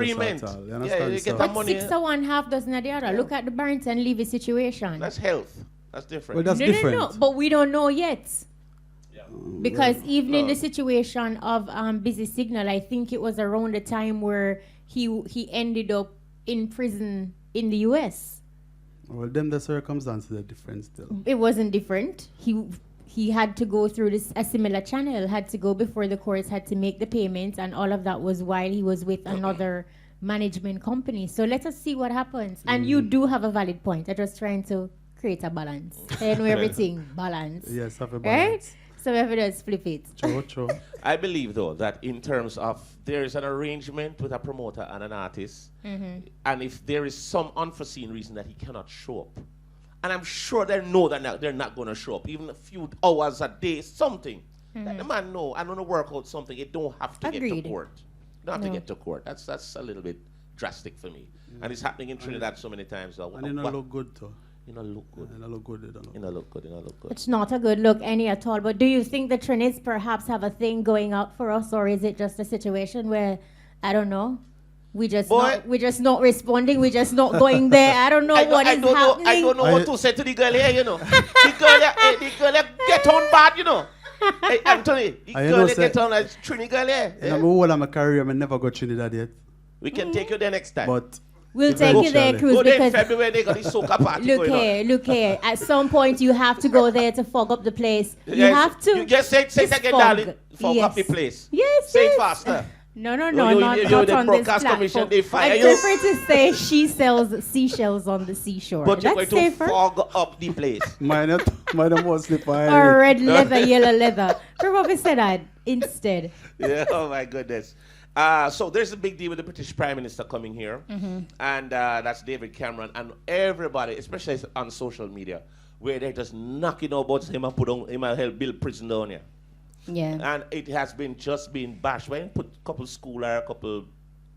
agreement. At all. You Yeah, understand? you get So- the But money. 6 of one, half dozen of the other. Look at the Barrington Levy situation. That's health. That's different. Well, that's no, different. No, but we don't know yet. Because even in No. the situation of Busy Signal, I think it was around the time where he ended up in prison in the US. Well, them the circumstances are different still. It wasn't different. He had to go through a similar channel, had to go before the courts, had to make the payments, and all of that was while he was with another management company. So let us see what happens. And you do have a valid point. I'm just trying to create a balance. And everything balance. Yes, have a Right? balance. So we have to just flip it. True. I believe, though, that in terms of there is an arrangement with a promoter and an artist, and if there is some unforeseen reason that he cannot show up, and I'm sure they know that they're not going to show up, even a few hours a day, something, that the man know, I'm going to work out something. It don't have to get Agreed. to court. Don't have to get to court. That's a little bit drastic for me. And it's happening in Trinidad so many times. And it don't look good too. You don't look good. It don't look good. It don't look You don't look good. You don't look good. It's not a good look any at all. But do you think the Trinids perhaps have a thing going out for us, or is it just a situation where, I don't know, we're just not responding, we're just not going there. I don't know what is happening. I don't know what to say to the girl here, you know. The girl here get on bad, you know. Hey, Anthony, the girl here get on like Trini girl here. in my whole of my career, I never go Trinidad yet. We can take you there next time. But We'll take you there, Eventually. Cruz, Go there in because February, they got the soca party going on. look here. At some point, you have to go there to fog up the place. You Yes, have to. You just say it again, fog. darling. Fog Yes. up the place. Yes, Say yes. it faster. No, you- not the on this broadcast platform. commission, they fire I you. prefer to say she sells seashells on the seashore. But you're That's going to safer. fog up the place. mine mostly fire. Or red leather, yellow leather. Probably say that instead. Yeah, oh my goodness. So there's a big deal with the British Prime Minister coming here, and that's David Cameron, and everybody, especially on social media, where they're just knocking about him and help build prison down here. Yeah. And it has been just been bashed. When you put a couple school or a couple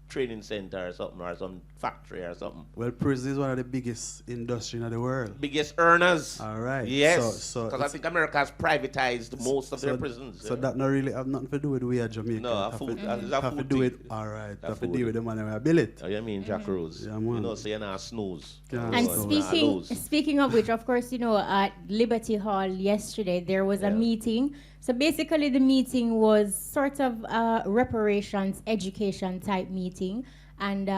training center or something, or some factory or something. Well, prison is one of the biggest industry in the world. Biggest earners. All right. Yes. So Because I think America has privatized most of their prisons. So that not really have nothing to do with we are Jamaican. No, Have food. to- It's a have to food do thing. it. All right. A Have to food. deal with the money we build it. Oh, you mean Jack Cruz? Yeah, You man. know, so you're not snooze. Yeah. And So- speaking of which, of course, you know, at Liberty Hall yesterday, there was a meeting. So basically, the meeting was sort of a reparations education type meeting. And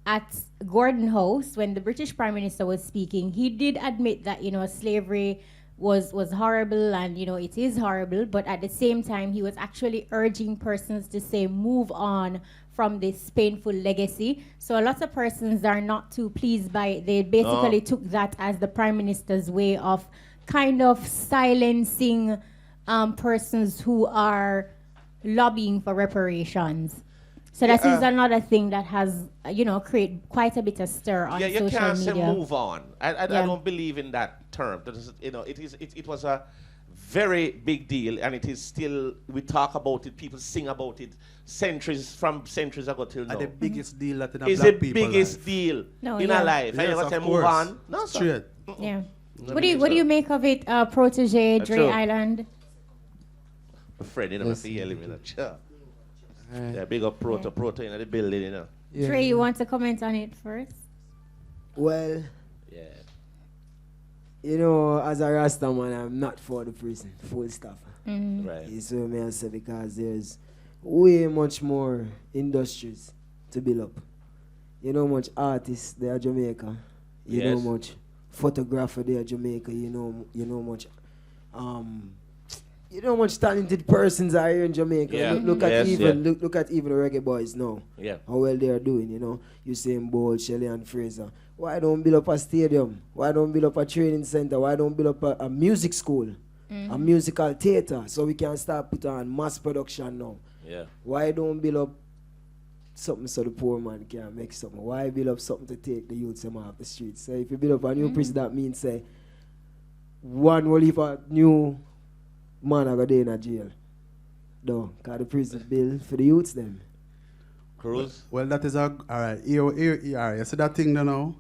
at Gordon House, when the British Prime Minister was speaking, he did admit that, you know, slavery was horrible and, you know, it is horrible. But at the same time, he was actually urging persons to say, move on from this painful legacy. So a lot of persons are not too pleased by it. They basically took that as the Prime Minister's way of kind of silencing persons who are lobbying for reparations. So that is another thing that has, you know, created quite a bit of stir on social media. You can't say move on. I Yeah. don't believe in that term. That is, you know, it was a very big deal, and it is still, we talk about it, people sing about it from centuries ago till now. And the biggest deal that in a It's the black people biggest life. deal No, in yeah. our life. And Yes, you ever of say move course. on? No, sir. Straight. Yeah. Let What me do you so. make of it, Protoje, Dre true. Island? Fred, you know, see you living in sure. Yeah, big up Proto in the building, you know. Yeah. Dre, you want to comment on it first? Well, Yeah. you know, as a Rasta man, I'm not for the prison, full stop. Right. You see what I say? Because there's way much more industries to build up. You know much artists there at Jamaica. You know Yes. much photographer there at Jamaica. You know much talented persons are here in Jamaica. Yeah. Look at Yes, even yeah. look at even the reggae boys now. Yeah. How well they are doing, you know. You Usain Bolt, Shelley and Fraser. Why don't build up a stadium? Why don't build up a training center? Why don't build up a music school? A musical theater so we can start put on mass production now? Yeah. Why don't build up something so the poor man can make something? Why build up something to take the youths them off the streets? So if you build up a new prison, that means say one will leave a new man a go day in a jail. No, because the prison built for the youths them. Cruz? Well, that is all right. Here, you see that thing now?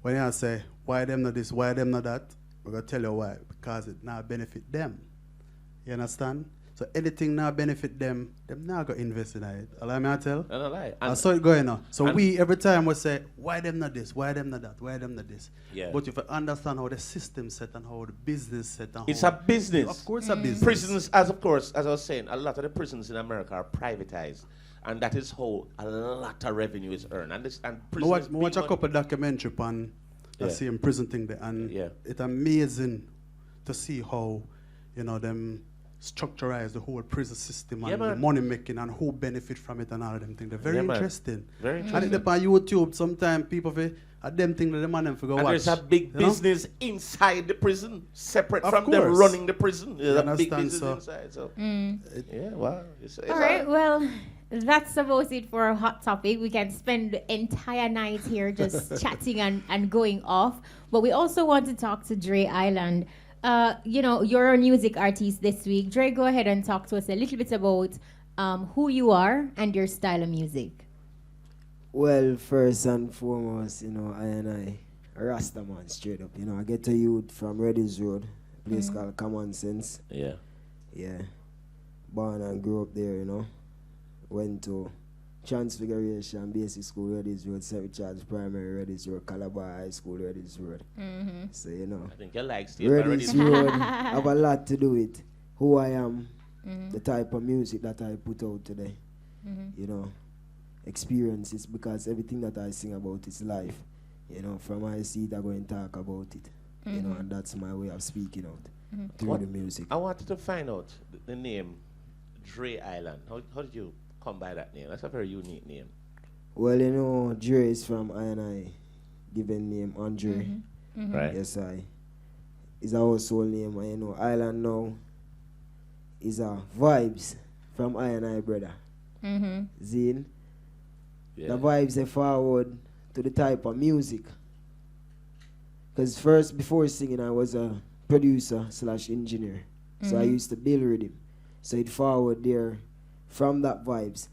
When you say, why them not this, why them not that? We're going to tell you why. Because it now benefit them. You understand? So anything now benefit them now go invest in it. Allow me to tell. No, no lie. I saw it going on. So we every time we say, why them not this? Why them not that? Why them not this? Yeah. But if you understand how the system set and how the business set and It's how a business. Of course, a business. Prisons, as I was saying, a lot of the prisons in America are privatized, and that is how a lot of revenue is earned. And I prisons watch a couple documentary on the same prison thing there, and it's amazing to see how them structurize the whole prison system and the money making and who benefit from it and all of them things. They're very interesting. Very interesting. And it on YouTube sometimes people them thing that the man them forgot watch. There's a big business inside the prison, separate Of from them course. running the prison. There's a big business so. inside. So it's All right, well, that's about it for our hot topic. We can spend the entire night here just chatting and going off. But we also want to talk to Dre Island. You're a music artist this week. Dre, go ahead and talk to us a little bit about who you are and your style of music. Well, first and foremost, I a Rasta man straight up. I get a youth from Reddy's Road, a place called Common Sense. Yeah. Yeah. Born and grew up there, Went to Transfiguration Basic School, Reddy's Road, St. Richard's Primary, Reddy's Road, Calabar High School, Reddy's Road. So, I think you like State Reddy's Road have a lot to do with who I am, the type of music that I put out today. Experiences, because everything that I sing about is life. From my seat I go and talk about it. And that's my way of speaking out through the music. I wanted to find out the name Dre Island. How did you come by that name? That's a very unique name. Well, Dre is from I and I, given name Andre. Right. Yes, it's a household name. And Island now is a vibes from I and I, brother. Zine. Yeah. The vibes are forward to the type of music. Because first, before singing, I was a producer / engineer. So I used to build rhythm. So it forward there from that vibes.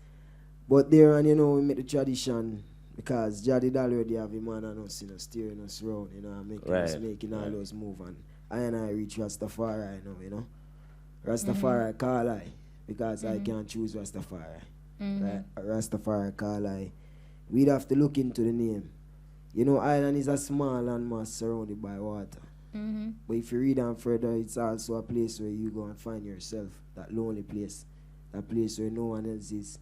But there, and we make the tradition, because Jadid already have a man and us, steering us around, making all those moves. And I reach Rastafari now, Rastafari call I, because I can't choose Rastafari. Right? Rastafari call I. We'd have to look into the name. Island is a small landmass surrounded by water. But if you read on further, it's also a place where you go and find yourself, that lonely place, that place where no one else is.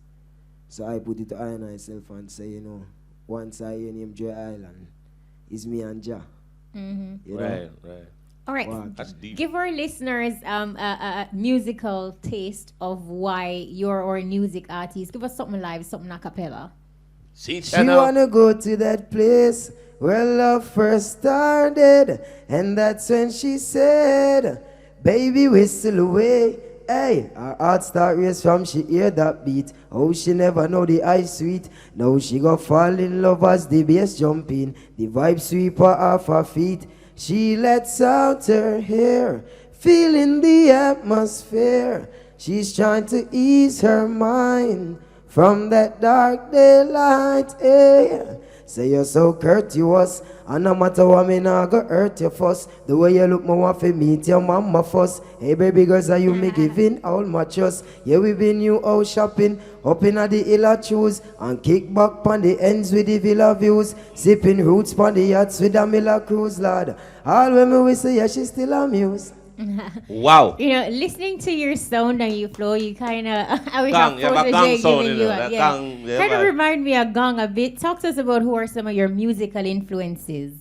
So I put it to I and myself and say, once I hear name Dre Island, it's me and Jah. Right. All right, Wow. That's deep. give our listeners a musical taste of why you're our music artist. Give us something live, something a cappella. See, She wanna go to that place where love first started, and that's when she said, baby, whistle away. Hey, her heart start race from she hear that beat. Oh, she never know the ice sweet. Now she go fall in love as the bass jump in. The vibe sweep her off her feet. She lets out her hair, feeling the atmosphere. She's trying to ease her mind from that dark daylight air. Say you're so courteous, and no matter what me not go hurt your fuss. The way you look, me want to meet your mama first. Hey baby girls, are you me giving all my trust? Yeah, we been you out shopping, up in at the hill of shoes, and kick back pon the ends with the villa views, sipping roots pon the yachts with a Miller Cruz lad. All when me whistle, yeah, she still amused. Wow. Listening to your sound and your flow, you kind of I wish Gang, you have a gang sound, giving you that gang, kind of remind me of gang a bit. Talk to us about who are some of your musical influences.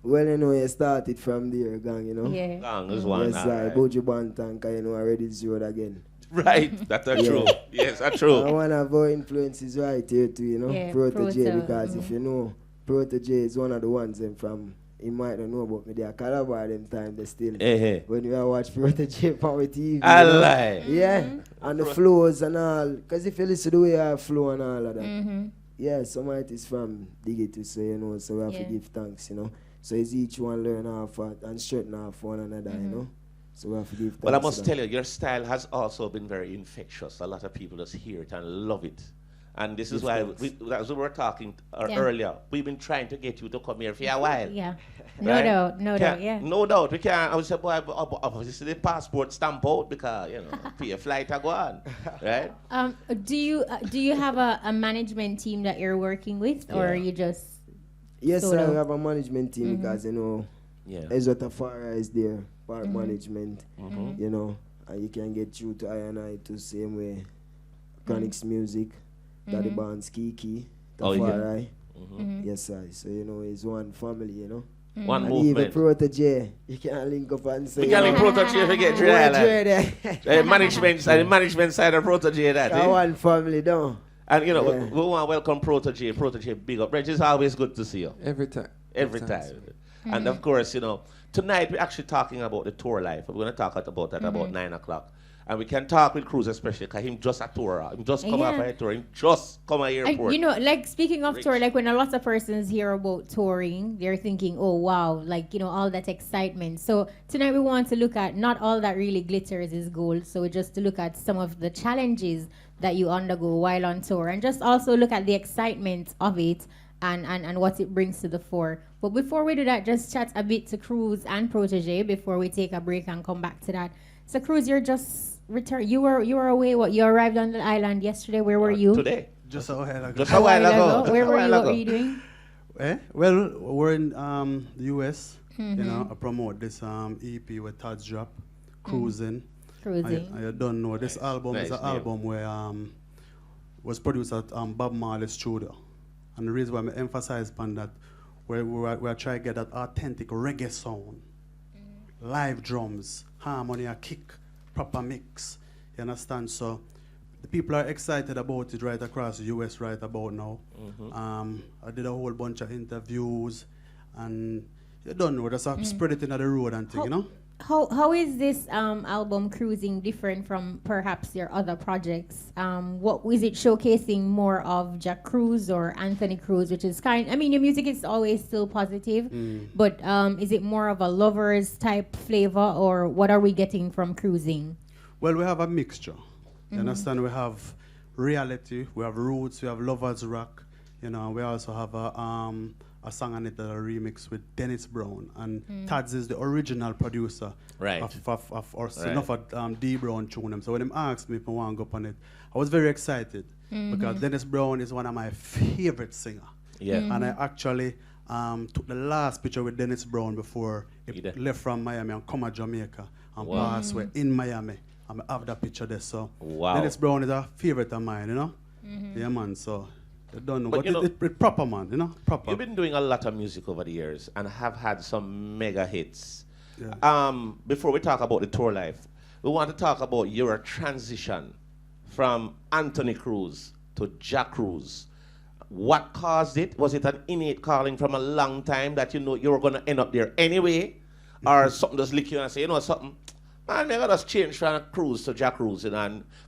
Well, it started from there, gang, Yeah. Gang is one. Yes, I Bojo Bantank, already zeroed again. Right. That's true. Yes, that's true. And one of our influences right here too, Yeah, Protoje, Proto. because if you know, Protoje is one of the ones from, you might not know about me, they are Calabar them time, they still. When you watch Protoje Power TV. I lie. Yeah, and the flows and all, because if you listen to the way I flow and all of that, yeah, some of it is from Digital, so so we have to give thanks, So it's each one learn half and straighten half one another, So we have to give thanks. Well, I must tell you, your style has also been very infectious. A lot of people just hear it and love it. And this is why, as we were talking earlier, we've been trying to get you to come here for a while. Yeah. Right? No doubt, yeah. No doubt. We can't, I would say, boy, obviously the passport stamp out because, pay a flight to go on. Right? Do you have a management team that you're working with, or are you just... Yes, I have a management team because, Ezra Tafara is there, part management, and you can get through to I to same way. Chronix Music, Daddy Barnes, Kiki, Tafari. Yes, sir. So, it's one family, One and movement. even Protoje, you can link up and say... We can link Protoje if we get the management side of Protoje, that one family, though. And, we want to welcome Protoje. Protoje, big up. Reg, it's always good to see you. Every time. And, of course, tonight we're actually talking about the tour life. We're going to talk about that about 9 o'clock. And we can talk with Cruz especially because him just a tour. Him just come up a tour. Him just come at airport. Like speaking of tour, like when a lot of persons hear about touring, they're thinking, oh wow, like, all that excitement. So tonight we want to look at not all that really glitters is gold. So just to look at some of the challenges that you undergo while on tour and just also look at the excitement of it and what it brings to the fore. But before we do that, just chat a bit to Cruz and Protoje before we take a break and come back to that. So Cruz, you're just returned. You were away. What? You arrived on the island yesterday. Where were you? Today. Just a while ago. Just a while ago. Where were you? What were you doing? Well, we're in the US. I promote this EP with Todd's drop, Cruising. I don't know. This album is an album where was produced at Bob Marley's studio. And the reason why I emphasize upon that, we're trying to get that authentic reggae sound. Live drums, harmony, a kick, proper mix. You understand? So the people are excited about it right across the US right about now. I did a whole bunch of interviews and you don't know, just spread it into the road and thing, How is this album Cruising different from perhaps your other projects? What is it showcasing more of Jack Cruz or Anthony Cruz, which is your music is always still positive, but is it more of a lovers type flavor, or what are we getting from Cruising? Well, we have a mixture. You understand? We have reality, we have roots, we have lovers rock. We also have a song on it that I remix with Dennis Brown, and Tads is the original producer of D Brown tune. So when him asked me if I want to go up on it, I was very excited because Dennis Brown is one of my favorite singers. And I actually took the last picture with Dennis Brown before he left from Miami and come to Jamaica and passed away in Miami. I have that picture there. So Dennis Brown is a favorite of mine, Yeah, man. So I don't know, but it's proper, man, proper. You've been doing a lot of music over the years and have had some mega hits. Before we talk about the tour life, we want to talk about your transition from Anthony Cruz to Jack Cruz. What caused it? Was it an innate calling from a long time that you were going to end up there anyway? Or something just lick you and say, something? Man, I gotta change from Cruz to Jack Cruz,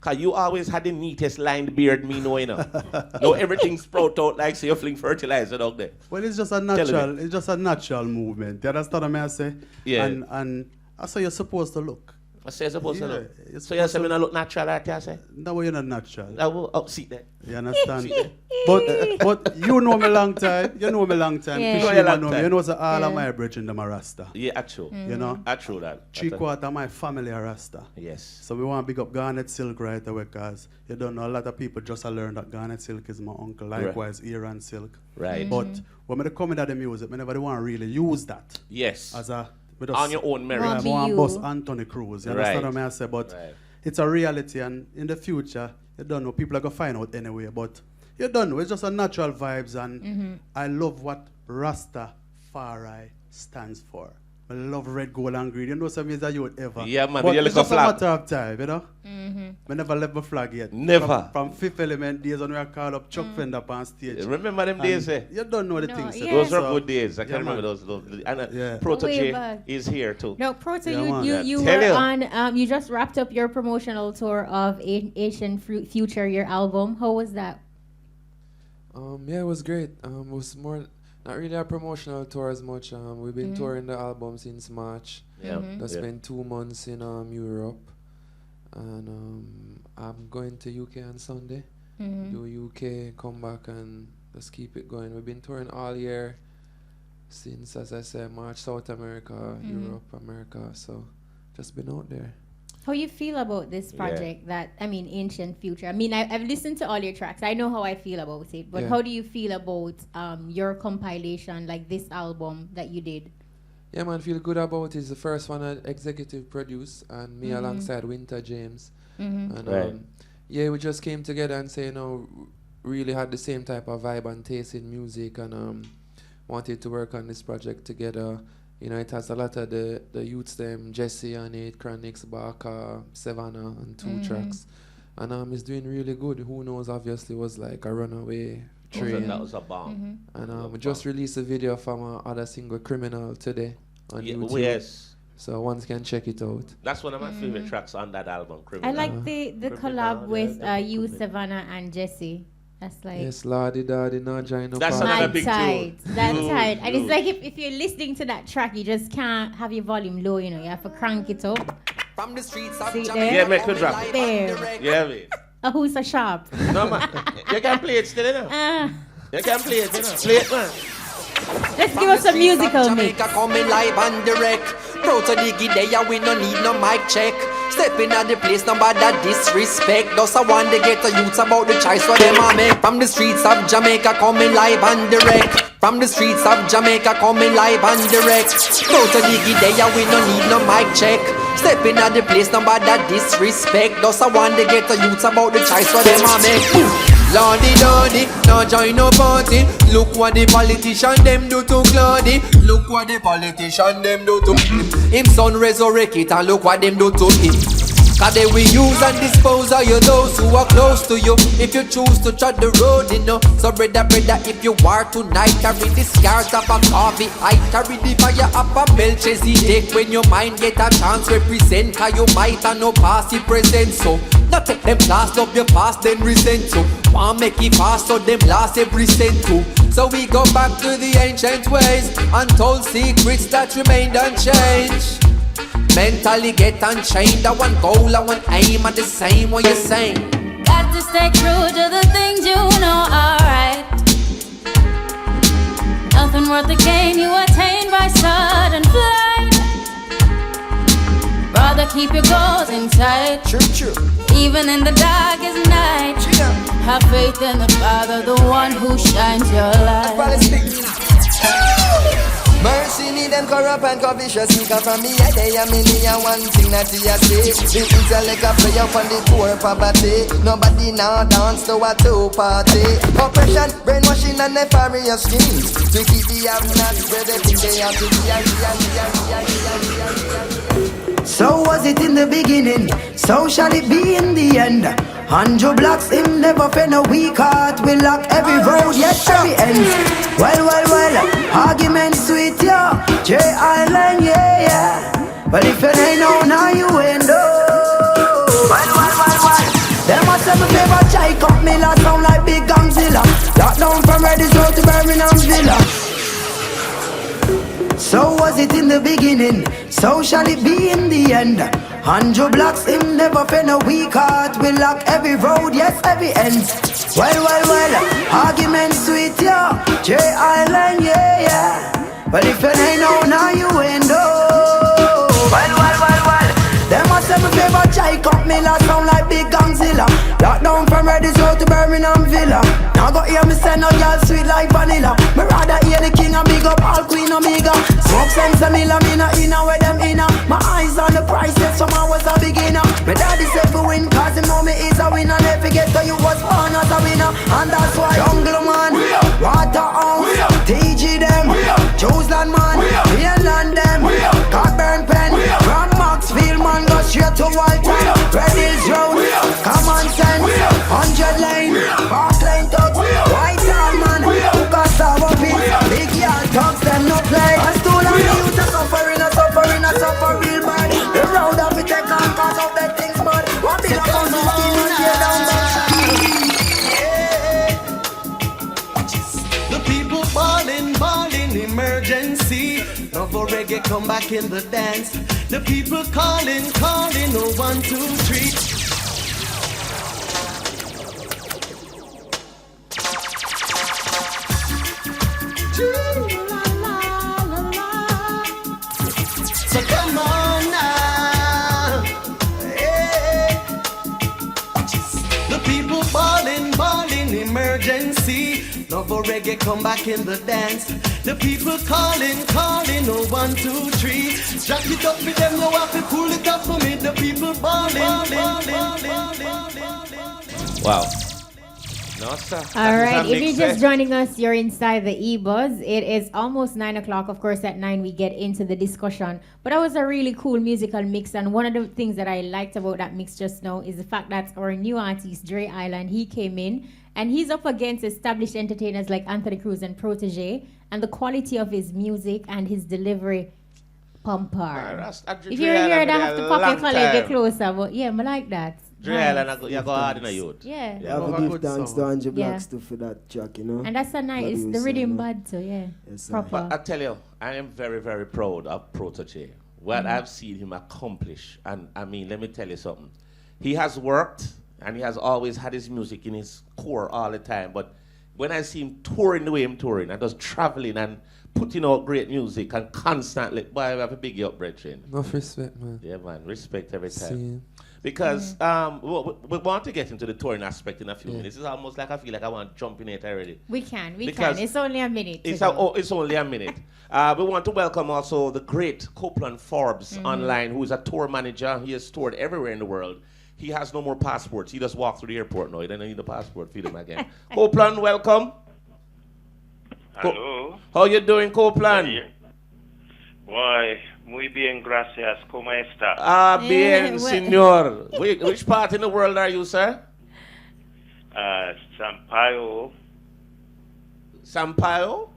cause you always had the neatest lined beard, Now everything sprout out like say you fling fertilizer out there. Well, it's just a natural movement. You understand what I say? Yeah. And that's how you're supposed to look. I say you're supposed to look. So you say me not look natural, like you say? No, you're not natural. Oh, see that. You understand? But you know me long time. You know me long time. Yeah. Know me. You know so all of my brethren them are Rasta. Yeah, actual. Actual that. 3/4 of my family are Rasta. Yes. So we want to big up Garnet Silk right away because you don't know, a lot of people just learn that Garnet Silk is my uncle. Likewise, Iran Silk. Right. But when I come into the music, I never want to really use that. Yes. As a on your own merit. I want to boss Anthony Cruz. You understand what I say? But it's a reality, and in the future, you don't know, people are going to find out anyway. But you don't know, it's just a natural vibes, and I love what Rastafari stands for. I love red, gold, and green. You know, some is a youth ever. Yeah, man. But it's just a flag. matter of time, I never left my flag yet. Never. From Fifth Element days when we were called up Chuck Fender up on stage. Remember them days, eh? You don't know the things. Yeah. Those were good days. I can remember those. And Protoje Way is here too. No, Proto, Yeah, you were on. You just wrapped up your promotional tour of Asian Future, your album. How was that? Yeah, it was great. It was more not really a promotional tour as much. We've been touring the album since March. Yeah. Just spent 2 months in Europe, and I'm going to UK on Sunday. do UK, come back and just keep it going. We've been touring all year since, as I said, March, South America, Europe, America. So just been out there. How you feel about this project Ancient Future? I mean, I've listened to all your tracks. I know how I feel about it. But how do you feel about your compilation, like this album that you did? Yeah, man, feel good about it. It's the first one I executive produced, and me alongside Winter James. And we just came together and say, really had the same type of vibe and taste in music, and wanted to work on this project together. It has a lot of the youths, them, Jesse on it, Chronix, Barker, Savannah, and 2 tracks. And it's doing really good. Who Knows, obviously, was like a runaway train. That was a bomb. And we just released a video from our other single, Criminal, today on YouTube. Yes. So one can check it out. That's one of my favorite tracks on that album, Criminal. I like the collab with you, Savannah, and Jesse. That's like... Yes, Lordy Daddy, not join up. That's another big tune. That's tight. And it's like if you're listening to that track, you just can't have your volume low, you have to crank it up. From the streets of Jamaica. Yeah, make it drop. There. Yeah, man. Who's so sharp? No, man. You can play it still, You can play it, Play it, man. Let's give us some musical mix. Jamaica coming live and direct. Protoje there, we no need no mic check. Stepping at the place, nobody disrespect. Just I want to get the youths about the choice what them a make. From the streets of Jamaica coming live and direct. From the streets of Jamaica coming live and direct. Protoje there, we no need no mic check. Stepping at the place, nobody disrespect. Just I want to get the youths about the choice what them a make. Lordy Lordy, no join no party. Look what the politician them do to Claudy. Look what the politician them do to him. Son resurrect it and look what them do to him. Cause they will use and dispose of you, those who are close to you. If you choose to tread the road, So brother, if you are tonight, carry the scars of a coffee. I carry the fire of a Melchizedek. When your mind get a chance represent, cause you might have no past the present. So not take them last of your past, then resent. So want make it fast, so them last every cent too. So we go back to the ancient ways, untold secrets that remained unchanged. Mentally get unchained, I want goal, I want aim, at the same what you're saying. Got to stay true to the things you know are right. Nothing worth the gain you attain by sudden flight. Rather keep your goals in sight. True. Even in the darkest night. Have faith in the Father, the one who shines your light. Mercy need them corrupt and covetous. Seeker from me a day a million. One thing that you say, the intellect a play up on the poor poverty. Nobody now dance to a two-party. Oppression, brainwashing and nefarious schemes to keep the have-nots where they think they have to be. So was it in the beginning, so shall it be in the end. 100 blocks, him never fed no weak heart. We lock every road, yes, every end. Well, argument sweet, yeah. J Island, yeah. But if it ain't no, now you ain't no. Well. Them a say me flavor chai cup, me la sound like big Gangzilla. Lock down from Reddy's Road to Birmingham Villa. So was it in the beginning, so shall it be in the end. 100 blocks, him never fed no weak heart. We lock every road, yes, every end. Well, argument sweet, yeah. J Island, yeah. But if it ain't no, now you ain't no. Well. Them a say me flavor chai cup, me la sound like big Gangzilla. Lock down from Reddy's Road to Birmingham Villa. Now go hear me say no girl sweet like vanilla. Me rather hear the king and big up all Queen Omega. Smoke sense a milla, me no inna where them inna. My eyes on the prices, some I was a beginner. My daddy said for win, cause him know me is a winner. Never forget that you was born as a winner. And that's why Jungle Man, Waterhouse, TG them, Joesland man, Mainland them, Cockburn Pen, from Maxfield man, go straight to Walton, Red Hills Road, Common Sense, 100 Lane, Park Lane Tugs, Whitehall man, who got starve up it, Big Yard Tugs, them no play. I stole on the youth, a suffer real bad. The road of it, take on cause of that things mad. What be the cause of skin and tear down the people balling, emergency. Now for reggae, come back in the dance. The people calling, oh 1, 2, 3. reggae come back in the dance. The people calling, calling, oh 1, 2, 3. Jack it up with them, you have to pull it up for me. The people balling. Wow. No, sir. All right, if you're just joining us, you're inside the E-Buzz. It is almost 9 o'clock. Of course, at 9 we get into the discussion. But that was a really cool musical mix. And one of the things that I liked about that mix just now is the fact that our new artist, Dre Island, he came in. And he's up against established entertainers like Anthony Cruz and Protoje. And the quality of his music and his delivery, pumpar. If you're here, I have to pop your colleague get closer. But yeah, I like that. Dre Island, you go hard in the youth. Yeah. I have to give thanks to Andrew Blacks too for that track, you know. And that's a nice, the rhythm bad too, yeah. Yes, proper. But I tell you, I am very, very proud of Protoje. What I've seen him accomplish. And I mean, let me tell you something. He has worked and he has always had his music in his core all the time. But when I see him touring the way I'm touring and just traveling and putting out great music and constantly, boy, I have a big up, brethren. Enough respect, man. Yeah, man. Respect every time. See. Because we want to get into the touring aspect in a few minutes. It's almost like I feel like I want to jump in it already. We can. It's only a minute. It's only a minute. We want to welcome also the great Copeland Forbes online, who is a tour manager. He has toured everywhere in the world. He has no more passports. He just walks through the airport now. He doesn't need a passport. Feed him again. Copeland, welcome. Hello. How you doing, Copeland? Why, muy bien, gracias. ¿Cómo está? Bien, señor. Which part in the world are you, sir? Sampaio. Sampaio?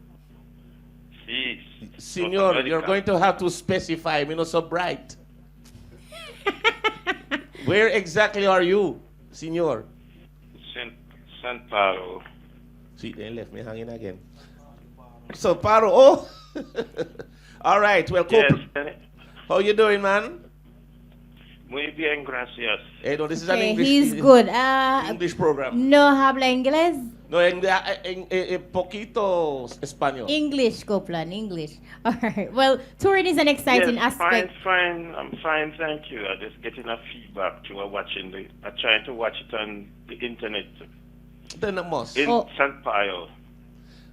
Sí. Senor, you're going to have to specify. Me not so bright. Where exactly are you, senor? San Paulo. See, they left me hanging again. So, Paro, oh. All right, well, Yes. How you doing, man? Muy bien, gracias. Hey, no, this is an English. He's good. English program. No habla inglés. No, en poquito español. English, Copeland, English. All right. Well, touring is an exciting aspect. Fine. I'm fine, thank you. I'm just getting a feedback to I'm trying to watch it on the internet. Then it must. In San Paulo.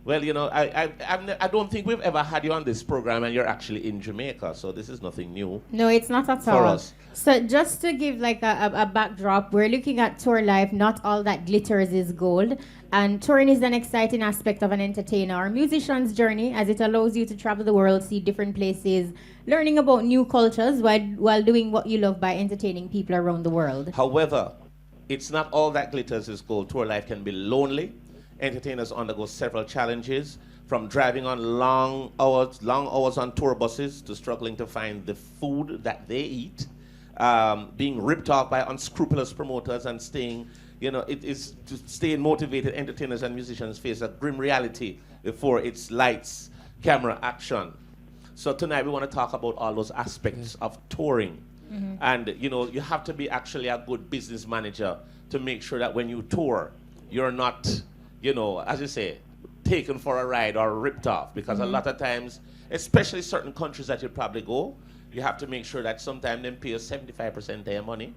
Well, you know, I don't think we've ever had you on this program and you're actually in Jamaica, so this is nothing new. No, it's not at all. For us. So just to give like a backdrop, we're looking at tour life. Not all that glitters is gold. And touring is an exciting aspect of an entertainer or musician's journey, as it allows you to travel the world, see different places, learning about new cultures while doing what you love by entertaining people around the world. However, it's not all that glitters is gold. Tour life can be lonely. Entertainers undergo several challenges, from driving on long hours on tour buses to struggling to find the food that they eat, being ripped off by unscrupulous promoters and staying motivated. Entertainers and musicians face a grim reality before it's lights, camera, action. So tonight we want to talk about all those aspects of touring. And you have to be actually a good business manager to make sure that when you tour, you're not, as you say, taken for a ride or ripped off. Because a lot of times, especially certain countries that you probably go, you have to make sure that sometimes they pay you 75% of your money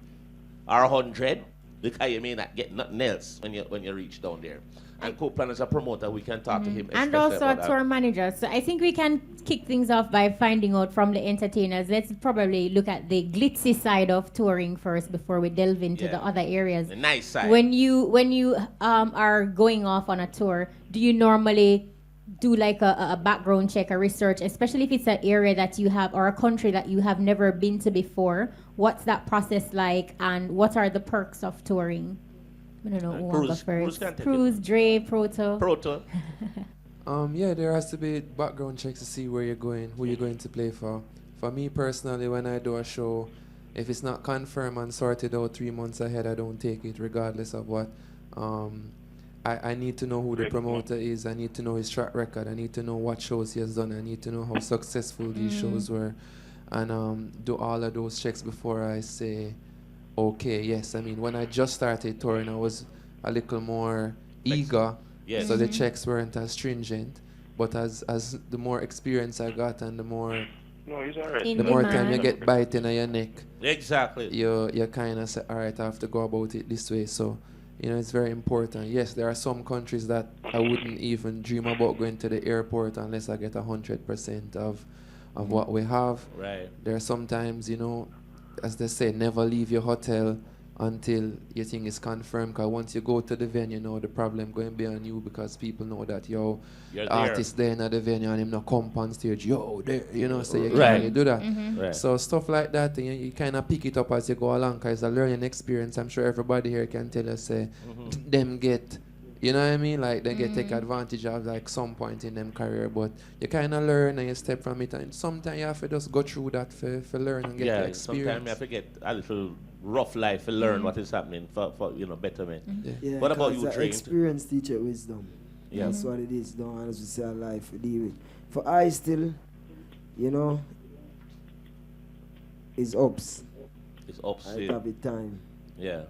or 100, because you may not get nothing else when you reach down there. And Copeland is a promoter. We can talk to him. And also a tour manager. So I think we can kick things off by finding out from the entertainers. Let's probably look at the glitzy side of touring first before we delve into the other areas. The nice side. When you are going off on a tour, do you normally do like a background check, a research, especially if it's an area that you have or a country that you have never been to before? What's that process like, and what are the perks of touring? I don't know who will go first. Cruz, Dre, Proto. Yeah, there has to be background checks to see where you're going, who you're going to play for. For me personally, when I do a show, if it's not confirmed and sorted out 3 months ahead, I don't take it regardless of what. I need to know who the promoter is. I need to know his track record. I need to know what shows he has done. I need to know how successful these shows were. And do all of those checks before I say, okay, yes. I mean, when I just started touring, I was a little more eager. Yes. So the checks weren't as stringent. But as the more experience I got and the more time you get biting on your neck. Exactly. You kind of say, all right, I have to go about it this way. So You know, it's very important. Yes, there are some countries that I wouldn't even dream about going to the airport unless I get 100% of what we have. Right. There are sometimes, you know, as they say, never leave your hotel until your thing is confirmed. Because once you go to the venue, you know, the problem going to be on you because people know that, you're the artist there at the venue and him not come on stage, there, you know, so you Right. can't really do that. Right. So stuff like that, you kind of pick it up as you go along because it's a learning experience. I'm sure everybody here can tell us, them get, you know what I mean? Like, they get take advantage of, like, some point in them career, but you kind of learn and you step from it. And sometimes you have to just go through that for learn and get the experience. Sometimes you have to get a little rough life to learn what is happening for betterment. Yeah, What about you, Train? Experience teacher wisdom. Yeah. That's what it is. Don't honestly say a life to deal with. For I still, you know, it's ups. It's ups. I have it time. Yeah.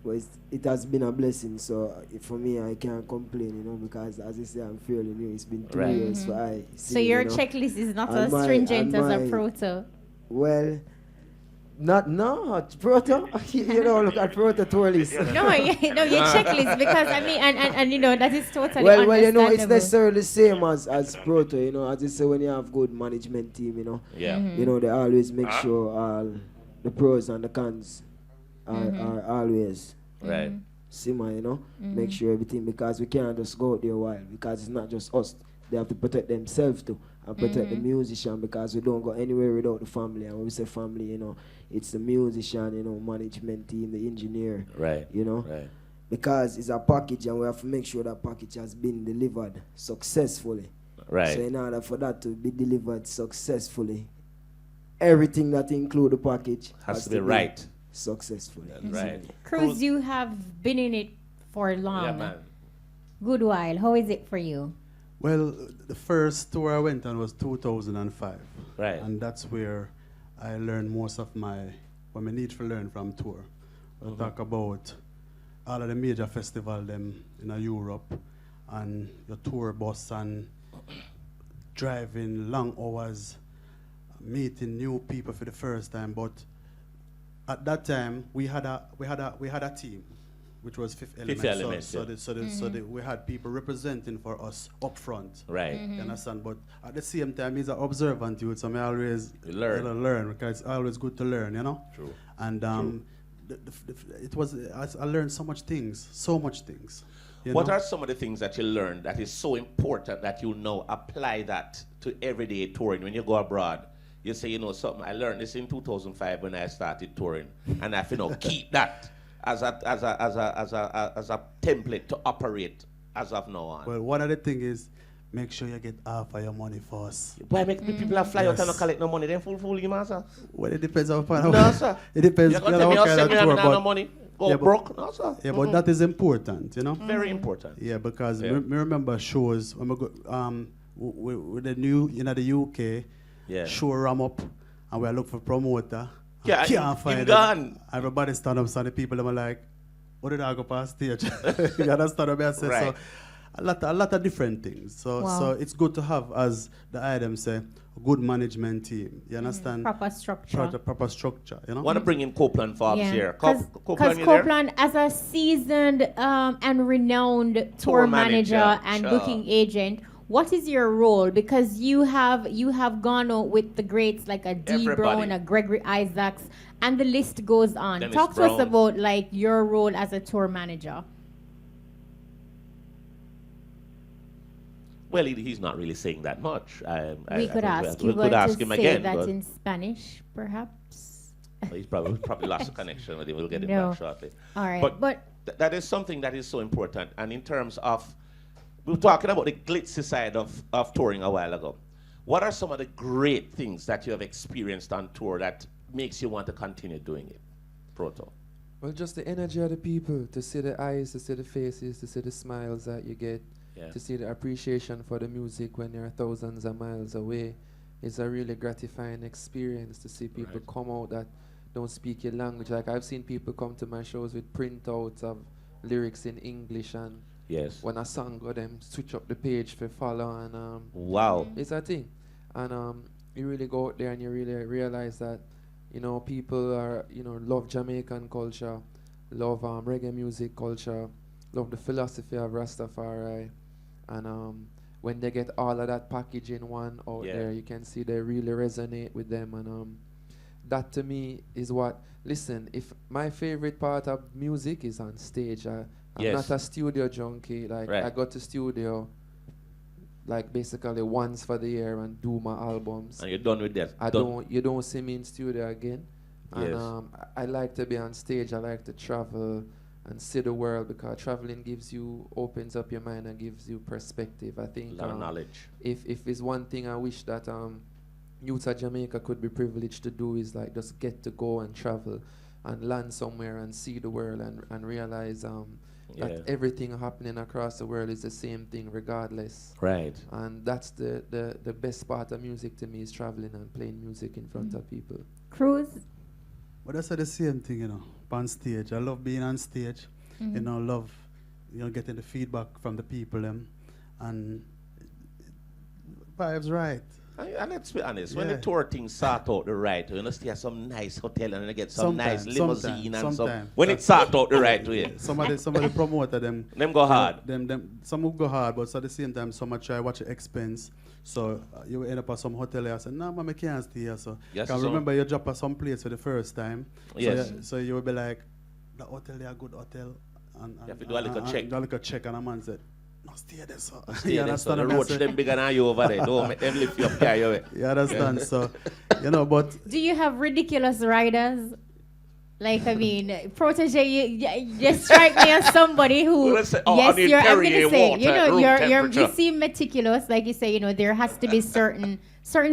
But it has been a blessing, so for me, I can't complain, you know, because as I say, I'm fairly new. It's been 2 years for I. So your checklist is not as stringent as a Proto? Well, Proto. You know, look at Proto tour list. No, your checklist, because I mean, and you know, that is totally well, understandable. you know, it's necessarily the same as Proto, you know, as you say, when you have good management team, you know. Yeah. You know, they always make sure all the pros and the cons are always right. simmer, you know. Make sure everything, because we can't just go out there wild, because it's not just us. They have to protect themselves too and protect the musician, because we don't go anywhere without the family. And when we say family, you know, it's the musician, you know, management team, the engineer, right, you know, right. Because it's a package and we have to make sure that package has been delivered successfully. Right. So in order for that to be delivered successfully, everything that include the package has to be right. Successfully. Right. Cruz, you have been in it for long. Yeah, man. Good while. How is it for you? Well, the first tour I went on was 2005. Right. And that's where I learned most of what I need to learn from tour. We'll talk about all of the major festivals them in Europe, and your tour bus and driving long hours, meeting new people for the first time. But at that time, we had a team, which was Fifth Element. So we had people representing for us up front. Right. You understand? But at the same time, he's an observant youth, so I always learn, because it's always good to learn, you know? True. And I learned so much things. What are some of the things that you learned that is so important that you now apply that to everyday touring when you go abroad? You say, you know, something, I learned this in 2005 when I started touring, and I have to keep that as a template to operate as of now on. Well, one of the things is make sure you get half of your money first. Why make people that fly out and not collect no money? Then fool you, man, sir. Well, it depends on no, sir. It depends on what kind of tour, but no money. Go broke, no, sir. Yeah, but that is important, you know. Very important. Yeah, because me remember shows when we go with the new in the UK. Yeah. Show ram up, and we look for promoter. Yeah, can't find it. Gone. Everybody stand up, so the people them are like, "What did I go past stage?" You understand what I say? Right. So a lot of different things. So it's good to have, as the item say, a good management team. You understand? Proper structure. Proper structure. You know. Want to bring in Copeland Forbes here? Because Copeland, as a seasoned and renowned tour manager and booking agent, what is your role? Because you have gone out with the greats like a D. Brown, a Gregory Isaacs, and the list goes on. Dennis Talk to Brown. us about like your role as a tour manager. Well, he's not really saying that much. We could ask him again. That in Spanish, perhaps. He's probably lost a connection with him. We'll get him back shortly. All right, but that is something that is so important. And in terms of, we were talking about the glitzy side of touring a while ago. What are some of the great things that you have experienced on tour that makes you want to continue doing it, Proto? Well, just the energy of the people, to see the eyes, to see the faces, to see the smiles that you get, to see the appreciation for the music when you're thousands of miles away. It's a really gratifying experience to see people come out that don't speak your language. Like, I've seen people come to my shows with printouts of lyrics in English, and when a song go, them switch up the page for follow, and wow, it's a thing. And you really go out there and you really realize that, you know, people are, you know, love Jamaican culture, love reggae music culture, love the philosophy of Rastafari, and when they get all of that package in one out there, you can see they really resonate with them, and that to me is what. Listen, if my favorite part of music is on stage, I'm not a studio junkie. Like I go to studio, like basically once for the year and do my albums. And you're done with that. You don't see me in studio again. Yes. And I like to be on stage. I like to travel and see the world, because traveling opens up your mind and gives you perspective. I think a lot of knowledge. If it's one thing I wish that youth of Jamaica could be privileged to do, is like just get to go and travel and land somewhere and see the world and realize that everything happening across the world is the same thing regardless. Right. And that's the best part of music to me, is traveling and playing music in front of people. Cruz? Well, that's the same thing, on stage. I love being on stage. Love, getting the feedback from the people, and vibes right. And let's be honest, when the tour thing sort out the right way, stay at some nice hotel and get some nice limousine and some. When it sort out the right way. Somebody promoter them go hard. Some will go hard, but at the same time, some try watch the expense. So you end up at some hotel here. I said, no, man, I can't stay here. So remember you drop at some place for the first time. So you will be like, the hotel, they are good hotel. And you have to do a little check. Do a little check, and a man said, no, stay there, so. Stay there, so. The roach them bigger than you over there. Don't make them lift you up, carry you away. You understand? So, but... Do you have ridiculous riders? Like, I mean, Protoje, you strike me as somebody who... I'm going to say, you seem meticulous. Like you say, there has to be certain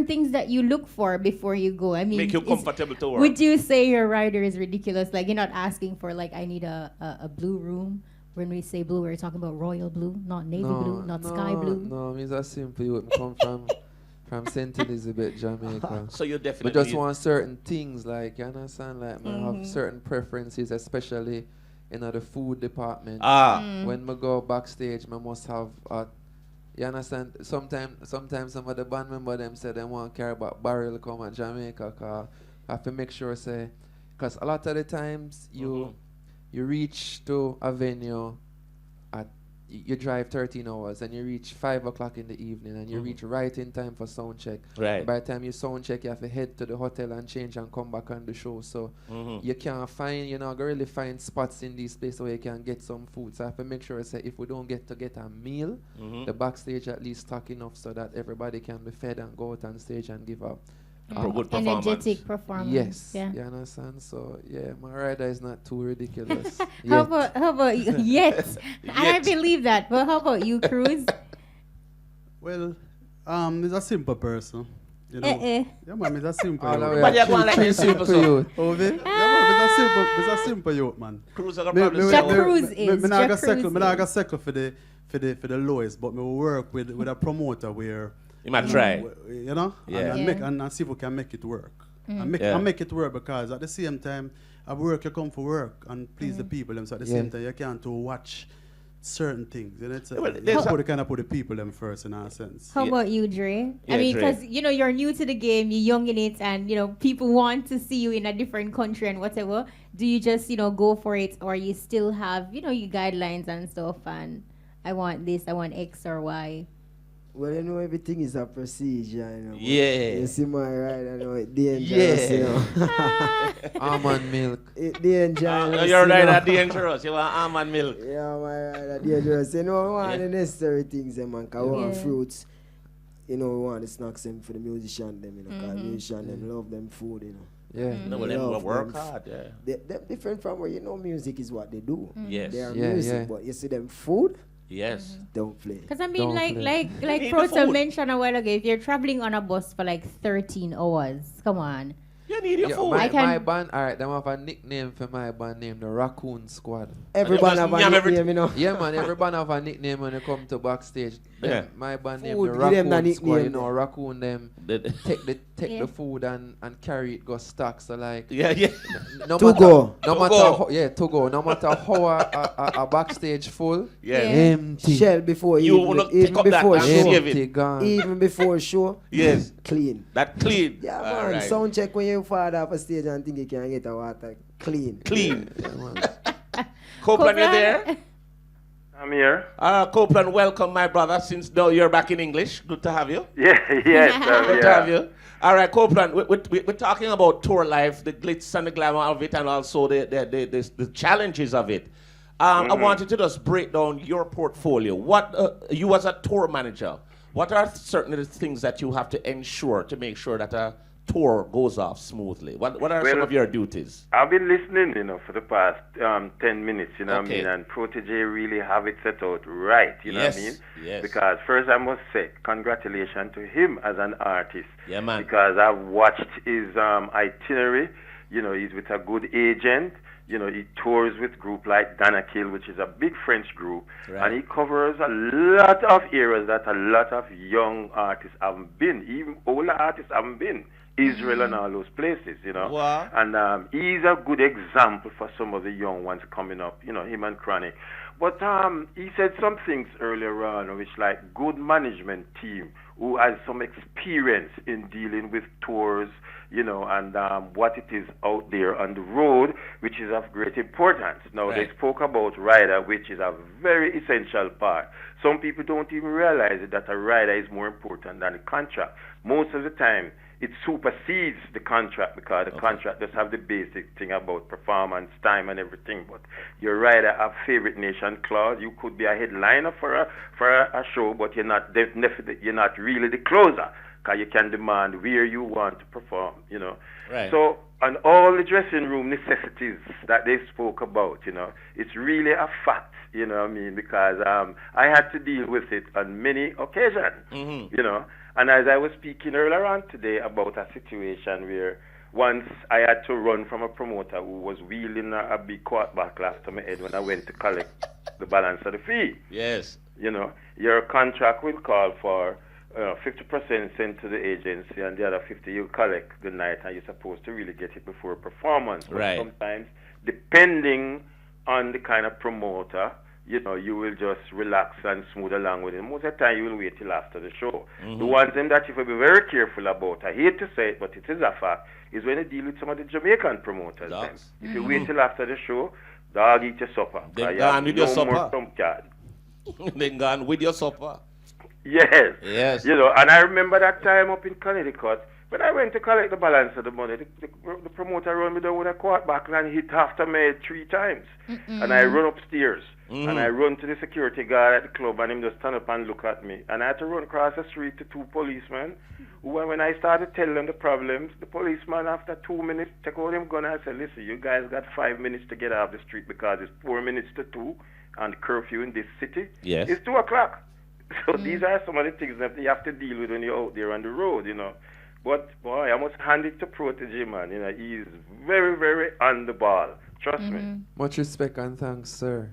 things that you look for before you go. I mean, make you comfortable to work. Would you say your rider is ridiculous? Like, you're not asking for, like, I need a blue room. When we say blue, we're talking about royal blue, not navy blue, not sky blue. No, it's as simple. You come from St. Elizabeth, Jamaica. So you definitely... We just want certain things, like, you understand? Like, I have certain preferences, especially in the food department. When we go backstage, I must have... you understand? Sometimes some of the band members them say they want to carry about barrel come at Jamaica, cause I have to make sure, say... Because a lot of the times, you reach to a venue you drive 13 hours and you reach 5 o'clock in the evening and you reach right in time for sound check. Right. By the time you sound check, you have to head to the hotel and change and come back on the show. So you can't find, really find spots in these places where you can get some food. So I have to make sure, say, if we don't get to get a meal, the backstage at least stock enough so that everybody can be fed and go out on stage and give up. Good performance. Energetic performance. Yes. Yeah. You understand? So my rider is not too ridiculous. How about you? Yet. I believe that. But how about you, Cruz? Well, he's a simple person. Yeah, man, he's a simple youth. But you're going like a simple youth. Oh, yeah, man, he's a simple youth, man. Cruz are going to Cruz is. I'm not going to settle for the lowest, but we will work with a promoter where... You might try. And see if we can make it work. And make it work, because at the same time, at work you come for work and please the people. So at the same time, you can't watch certain things. You know, put the people them first in our sense. How about you, Dre? I mean, because you're new to the game, you're young in it, and people want to see you in a different country and whatever. Do you just go for it, or you still have your guidelines and stuff? And I want this, I want X or Y. Well, everything is a procedure, Yeah. You see my right, it's dangerous, Almond milk. It's dangerous. You're right, that's dangerous. You want almond milk. Yeah, my right, that's dangerous. We want the necessary things, man, because we want fruits. We want the snacks for the musician, because musician, them love them food, Yeah. No, they work hard, They're different from where, music is what they do. Yes. They are music, but you see them food, yes. Don't play. Because I mean, like Proto mentioned a while ago, if you're traveling on a bus for like 13 hours, come on. You need your food. My band, alright, them have a nickname for my band named the Raccoon Squad. Every band have a nickname, Yeah, man, every band have a nickname when they come to backstage. Yeah. My band named the Raccoon Squad, Raccoon them take the food and carry it, go stack. So like, no matter how a backstage full, empty. Shell before you even before show, gone. Even before show, yes, clean. That clean. Yeah, man. Right. Sound check when you fall off a stage and think you can get a water clean. Yeah, man. Copeland, you there? I'm here. Copeland, welcome, my brother. Since now you're back in English, good to have you. Yeah, yes, good to have you. All right, Copeland, we're talking about tour life, the glitz and the glamour of it, and also the challenges of it. I wanted to just break down your portfolio. What you as a tour manager, what are certainly the things that you have to ensure to make sure that a tour goes off smoothly? What are some of your duties? I've been listening, for the past 10 minutes, what I mean, and Protoje really have it set out right, you know what I mean? Yes. Because first I must say, congratulations to him as an artist. Yeah, man. Because I've watched his itinerary, he's with a good agent. He tours with group like Danakil, which is a big French group, and he covers a lot of areas that a lot of young artists haven't been, even older artists haven't been. Israel and all those places, Wow. And he's a good example for some of the young ones coming up, him and Chronic. But he said some things earlier on, which like good management team who has some experience in dealing with tours, and what it is out there on the road, which is of great importance. Now, they spoke about rider, which is a very essential part. Some people don't even realize that a rider is more important than a contract. Most of the time, it supersedes the contract because the contract does have the basic thing about performance, time, and everything. But your rider have favorite nation clause. You could be a headliner for a show, but you're not really the closer because you can demand where you want to perform. Right. So on all the dressing room necessities that they spoke about, it's really a fact. You know what I mean? Because I had to deal with it on many occasions. And as I was speaking earlier on today about a situation where once I had to run from a promoter who was wheeling a big quart bottle after my head when I went to collect the balance of the fee. Yes. Your contract will call for 50% sent to the agency and the other 50 you collect the night, and you're supposed to really get it before a performance. Right. Sometimes, depending on the kind of promoter, you will just relax and smooth along with it. Most of the time, you will wait till after the show. The one thing that you will be very careful about, I hate to say it, but it is a fact, is when you deal with some of the Jamaican promoters. If you wait till after the show, dog eat your supper. Then gone with your supper. Then gone with your supper. Yes. And I remember that time up in Connecticut, when I went to collect the balance of the money, the promoter ran me down with a quart bottle and hit after me 3 times. And I run upstairs. And I run to the security guard at the club, and him just stand up and look at me. And I had to run across the street to 2 policemen. Who, when I started telling them the problems, the policeman, after 2 minutes, took out him gun and said, listen, you guys got 5 minutes to get off the street because it's 4 minutes to 2, and the curfew in this city is 2 o'clock. So these are some of the things that you have to deal with when you're out there on the road, But, boy, I must hand it to Protoje, man. He is very, very on the ball. Trust me. Much respect and thanks, sir.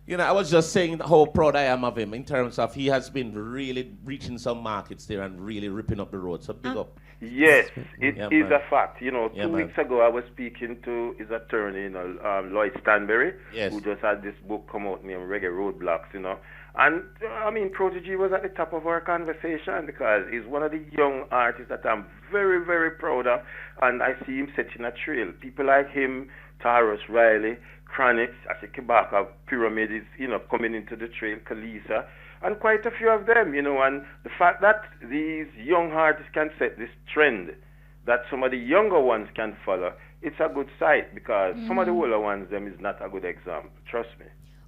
I was just saying how proud I am of him in terms of he has been really reaching some markets there and really ripping up the road. So big up. Yes, it is a fact. 2 weeks ago I was speaking to his attorney, Lloyd Stanberry, who just had this book come out named Reggae Roadblocks, And, Protoje was at the top of our conversation because he's one of the young artists that I'm very, very proud of, and I see him setting a trail. People like him, Taurus Riley, Chronics, Ashikibaka, Pyramid is, coming into the trail, Kalisa, and quite a few of them, and the fact that these young artists can set this trend that some of the younger ones can follow, it's a good sight because some of the older ones, them is not a good example. Trust me.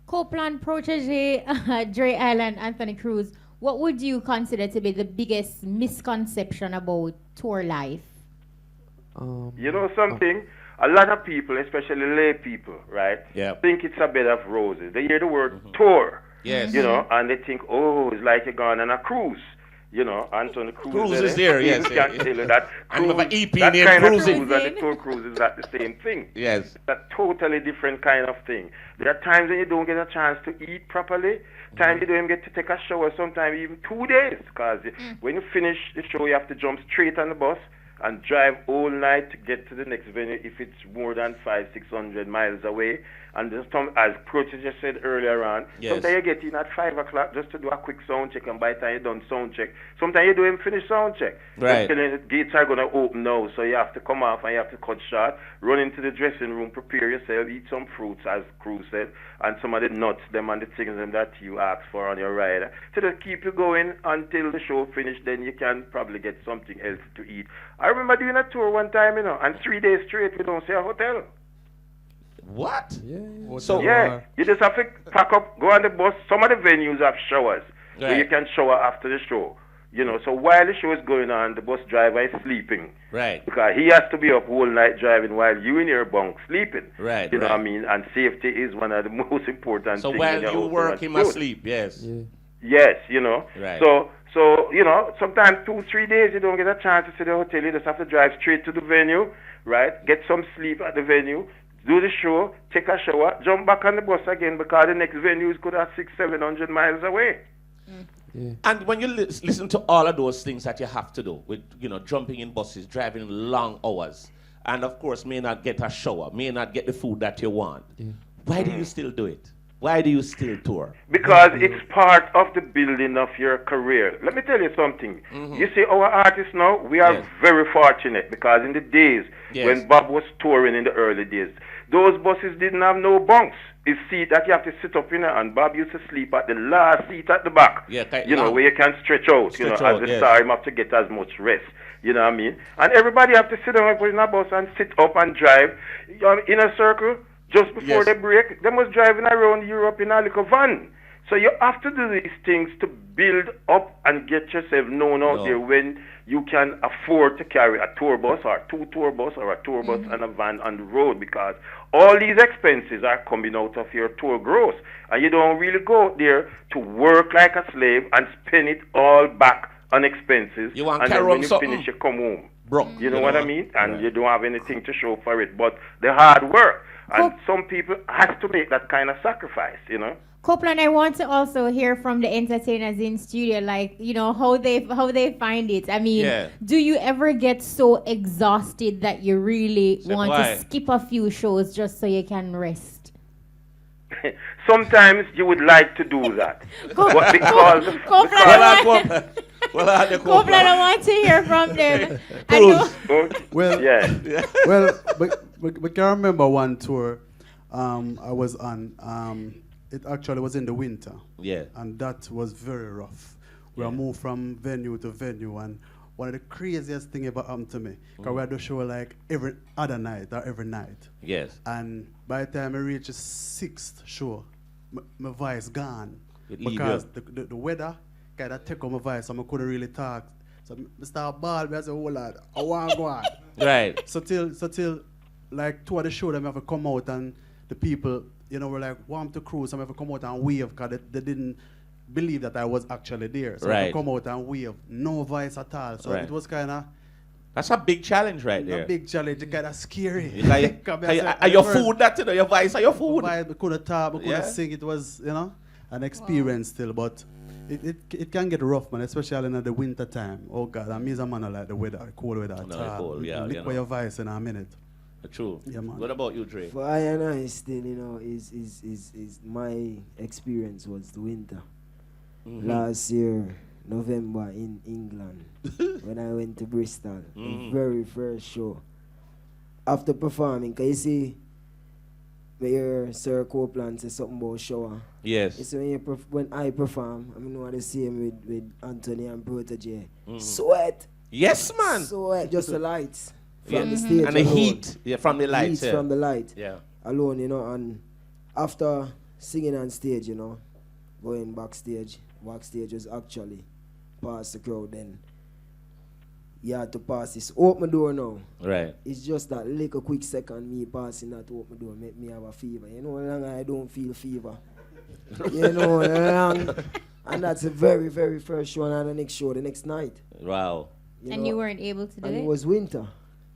Copeland, Protoje, Dre Island, Anthony Cruz, what would you consider to be the biggest misconception about tour life? Something? A lot of people, especially lay people, right, think it's a bed of roses. They hear the word tour, and they think, it's like you're going on a cruise. Anthony Cruz is there, yes. Can tell you that cruise, an EP that named kind Cruising. of cruise and the tour cruise is not the same thing. Yes. It's a totally different kind of thing. There are times when you don't get a chance to eat properly, times you don't even get to take a shower, sometimes even 2 days, because when you finish the show, you have to jump straight on the bus and drive all night to get to the next venue if it's more than 500-600 miles away. And there's some, as Protoje just said earlier on, sometimes you get in at 5 o'clock just to do a quick sound check, and by the time you're done sound check, sometimes you don't even finish sound check. Right. The gates are going to open now, so you have to come off and you have to cut short, run into the dressing room, prepare yourself, eat some fruits, as Cruz said, and some of the nuts, them and the things them that you asked for on your ride. So just keep you going until the show finished, then you can probably get something else to eat. I remember doing a tour one time, and 3 days straight we don't see a hotel. What? Yeah. So you just have to pack up, go on the bus. Some of the venues have showers where you can shower after the show. So while the show is going on, the bus driver is sleeping. Right. Because he has to be up all night driving while you in your bunk sleeping. Right. You know what I mean? And safety is one of the most important things. So while you work, he must sleep, yes. Yeah. Yes, Right. So, sometimes 2-3 days you don't get a chance to see the hotel. You just have to drive straight to the venue, right? Get some sleep at the venue, do the show, take a shower, jump back on the bus again, because the next venues could have 600-700 miles away. Yeah. And when you listen to all of those things that you have to do with, jumping in buses, driving long hours, and of course may not get a shower, may not get the food that you want, why do you still do it? Why do you still tour? Because it's part of the building of your career. Let me tell you something. You see, our artists now, we are very fortunate, because in the days when Bob was touring in the early days, those buses didn't have no bunks. It's seat that you have to sit up in, and Bob used to sleep at the last seat at the back. Where you can stretch out. As the star, you have to get as much rest. You know what I mean? And everybody have to sit down in a bus and sit up and drive in a circle. Just before they break, they was driving around Europe in a little van. So you have to do these things to build up and get yourself known out there when you can afford to carry a tour bus or 2 tour bus or a tour bus and a van on the road, because all these expenses are coming out of your tour gross. And you don't really go out there to work like a slave and spend it all back on expenses. You want and then when you something? Finish, you come home. Broke. You know what I mean? And you don't have anything to show for it. But the hard work. And some people have to make that kind of sacrifice, Copeland, I want to also hear from the entertainers in studio, how they find it. I mean, do you ever get so exhausted that you really want to skip a few shows just so you can rest? Sometimes you would like to do that. Copeland, I want to hear from them. We can remember one tour I was on. It actually was in the winter. Yeah. And that was very rough. We moved from venue to venue, and one of the craziest thing ever happened to me, because we had to show like every other night or every night. Yes. And by the time I reached the 6th show, my voice gone. Because the weather kind of take on my voice, so I couldn't really talk. So I start bawling, I said, oh Lord, I want to go on. Right. So till like 2 of the show, them have to come out, and the people, were like, warm to Cruz, some have to come out and wave, because they didn't believe that I was actually there. So I have to come out and wave, no voice at all. So it was kind of... That's a big challenge right there. A big challenge, kind of scary. Your food, your voice, your food. I couldn't talk, I couldn't sing. It was, an experience still, but it can get rough, man, especially in the winter time. Oh God, I'm a man like the weather, cold weather. Cold, lick by your voice in a minute. True. Yeah, man. What about you, Dre? For I and I still, is my experience was the winter. Last year, November in England, when I went to Bristol, the very first show. After performing, can you see, when your Sir Copeland say something about shower? Yes. It's when I perform, I know what the same with Anthony and Protoje. Sweat. Yes, man. Sweat, just the lights. From the stage and the alone. heat from the lights. Heat from the light. Yeah. Alone, and after singing on stage, going backstage was actually past the crowd, then you had to pass this open door now. Right. It's just that little quick second me passing that open door make me have a fever. Long I don't feel fever. Long. And that's the very, very first show, and the next show, the next night. Wow. And you weren't able to do it? And it was winter.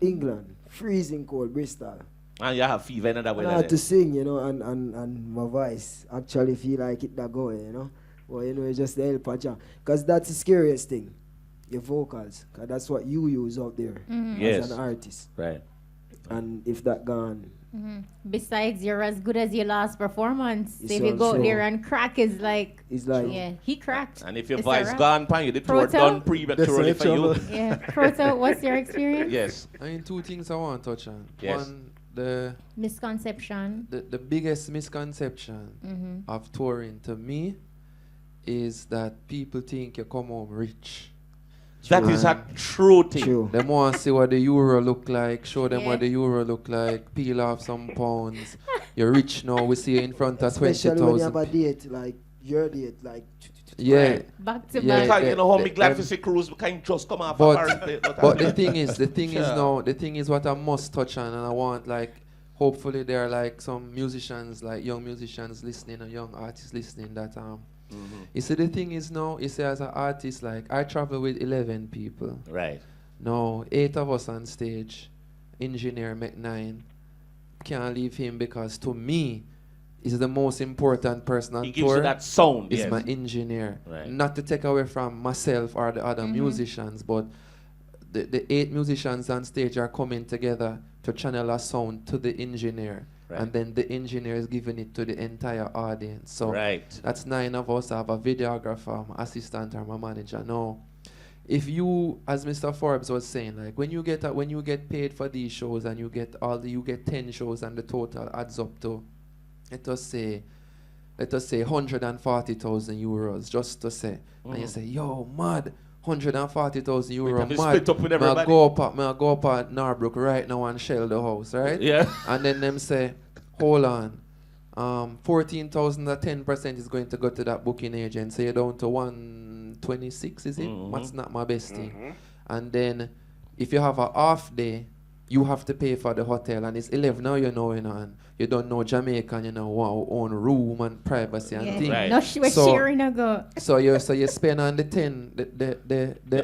England, freezing cold, Bristol. And you have fever in that way. I had to sing, and my voice actually feel like it that going, Well, it's just the help of. Because that's the scariest thing, your vocals. Because that's what you use out there as an artist. Right. And if that gone, besides, you're as good as your last performance. It's If you so go true. there and crack, is like, it's like yeah, he cracked. And if your It's a voice wrap. gone, pan you, the tour Proto? done prematurely for you. Yeah, Proto, what's your experience? Yes. I mean, two things I want to touch on. Yes. One, the Misconception. biggest misconception of touring to me is that people think you come home rich. That is a true thing. true. Them want to see what the euro look like, show them Yeah. what the euro look like, peel off some pounds. You're rich now, we see you in front of Especially when you have 20,000. a date, like your date, like Yeah. Back to Yeah, back. Because you know how the- me glad them- to see Cruz, we can just come off But- a Paris. But the thing is Sure. now, the thing is what I must touch on, and I want like, hopefully there are like some musicians, like young musicians listening or young artists listening that you see the thing is now, you see as an artist, like I travel with 11 people. Right. Now 8 of us on stage, engineer make 9. Can't leave him because to me, he's the most important person on He gives tour. you that sound. Is Yes. my engineer. Right. Not to take away from myself or the other musicians, but the 8 musicians on stage are coming together to channel a sound to the engineer. Right. And then the engineer is giving it to the entire audience. So Right. that's 9 of us. I have a videographer, my assistant, or my manager. Now, if you, as Mr. Forbes was saying, like when you get paid for these shows and you get 10 shows and the total adds up to, let us say 140,000 euros, just to say, and you say, yo, mad, 140,000 Wait, euros, have you mad. split up with everybody? I go up at Narbrook right now and shell the house, right? Yeah. And then them say, hold on, 14,000 at 10% is going to go to that booking agent, so you're down to 126, is it? That's not my best thing. And then if you have a half day, you have to pay for the hotel, and it's 11 now, and you don't know Jamaican, want own room and privacy and things. Right. No, we're So- sharing a go. So you spend on the 10,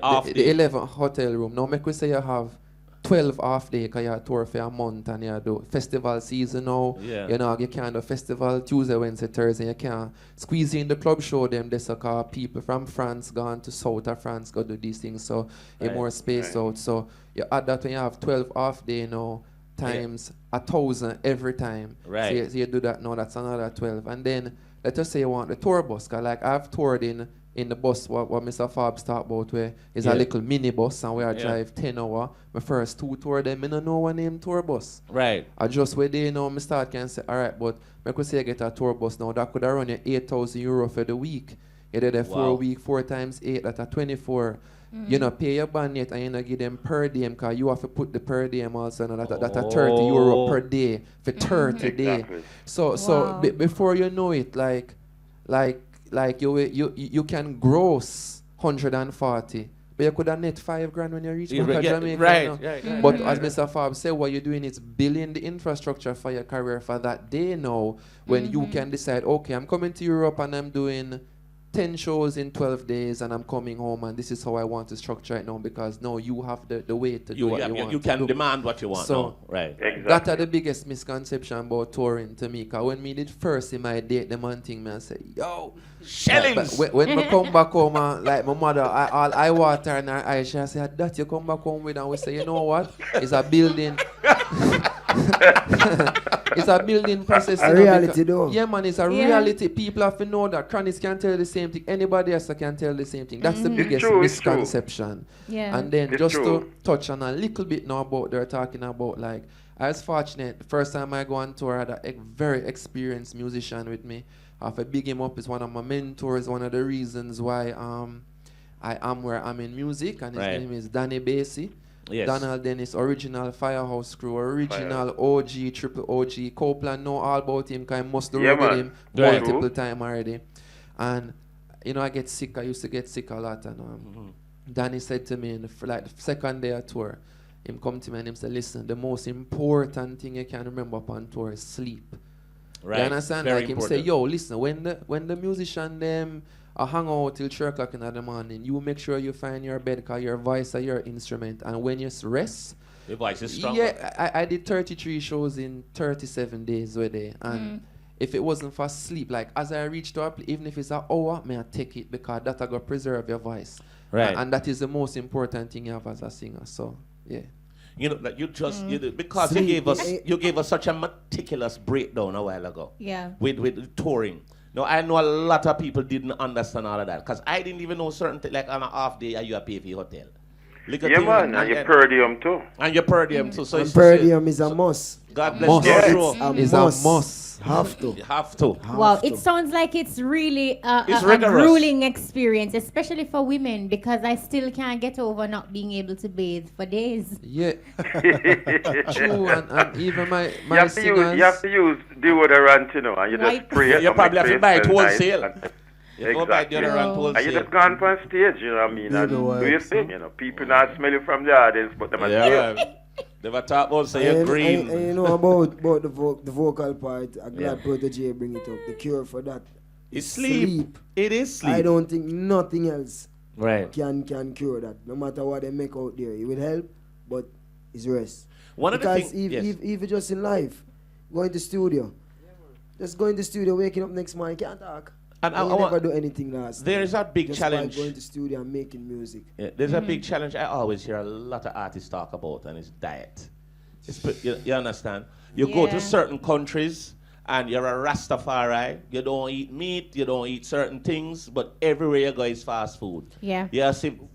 half the day. 11 hotel room. Now make we say you have 12 half day because you tour for a month and you do festival season now. Yeah. You can't do festival Tuesday, Wednesday, Thursday. You can't squeeze in the club show them this because people from France gone to south of France go do these things. So you Right. more space out. So you add that when you have 12 half day now times 1,000 every time. Right. So you do that now, that's another 12. And then let us say you want the tour bus, because like I've toured in the bus what Mr. Forbes talked about, where is a little mini bus and where I drive 10 hours. My first 2 tour them, I don't know one name tour bus. Right. I just where they know me start can say, alright, but I could say I get a tour bus now, that could have run you 8,000 euro for the week. You did it for a Wow. week, 4 times 8, that's a 24. You know, pay your band yet and you know give them per diem, because you have to put the per diem also, you know, that's a 30 euro per day for 30 days. Exactly. So Wow. before you know it, like you can gross 140, but you could have net 5 grand when you reach back to Jamaica. right, You know? right. But as Mr. Forbes said, what you're doing is building the infrastructure for your career for that day now, when you can decide, okay, I'm coming to Europe and I'm doing 10 shows in 12 days and I'm coming home and this is how I want to structure it now, because now you have the way to do what you want You to can do. demand what you want. So- now. Right. Exactly. That are the biggest misconception about touring to me, because when me did first in my date, the man thing, me I say, yo, Shillings. but when me come back home, like my mother, I water in her eyes, she say, that you come back home with, and we say, you know what? It's a building. It's a building process. A you know, reality because- though. Yeah, man, it's a Yeah. reality. People have to know that. Chronics can tell the same thing. Anybody else can tell the same thing. That's the biggest true, it's true. misconception. Yeah. And then It's just to true. touch on a little bit now about they're talking about, like, I was fortunate. The first time I go on tour, I had a very experienced musician with me. I have to big him up. He's one of my mentors. One of the reasons why I am where I'm in music. And his Right. name is Danny Basie. Yes. Donald Dennis, original Firehouse Crew, original OG, triple OG. Copeland know all about him because I must do Yeah, with man. him Right. multiple time already. And, I get sick. I used to get sick a lot. And Danny said to me, like the second day of tour, him come to me and him say, listen, the most important thing you can remember upon tour is sleep. Right. You understand? Very Like him important. say, yo, listen, when the musician them hang out till 3 o'clock in the morning, you make sure you find your bed because your voice are your instrument. And when you rest, Your voice is strong. yeah, I did 33 shows in 37 days with it. And if it wasn't for sleep, like as I reach to a even if it's an hour, may I take it because that I got preserve your voice. Right. And that is the most important thing you have as a singer. So, yeah. You know that you just because you gave us such a meticulous breakdown a while ago. Yeah. With touring. Now I know a lot of people didn't understand all of that because I didn't even know certain things like on a half day you pay for your hotel. Yeah, man, and your per diem too. And your per diem too. So per diem is a must. God bless you. It's a must. Have to. You have to. Wow, it sounds like it's really a grueling experience, especially for women, because I still can't get over not being able to bathe for days. Yeah. True, and even my you have to use deodorant, you know, and you just spray it. You probably have to buy it wholesale. Exactly. And you just gone on stage, you know what I mean? And do your thing, you know. People not smell you from the audience, but them Never talk about say you're green. And you know about the vocal part, I'm glad Protoje bring it up. The cure for that is sleep. It is sleep. I don't think nothing else can cure that. No matter what they make out there, it will help, but it's rest. Because if just in life, going to studio, just going to studio, waking up next morning, can't talk. And I never do anything last. There is a big just challenge. Going to studio and making music. Yeah, there's a big challenge I always hear a lot of artists talk about, and it's diet. You understand? You go to certain countries and you're a Rastafari. You don't eat meat, you don't eat certain things, but everywhere you go is fast food. Yeah.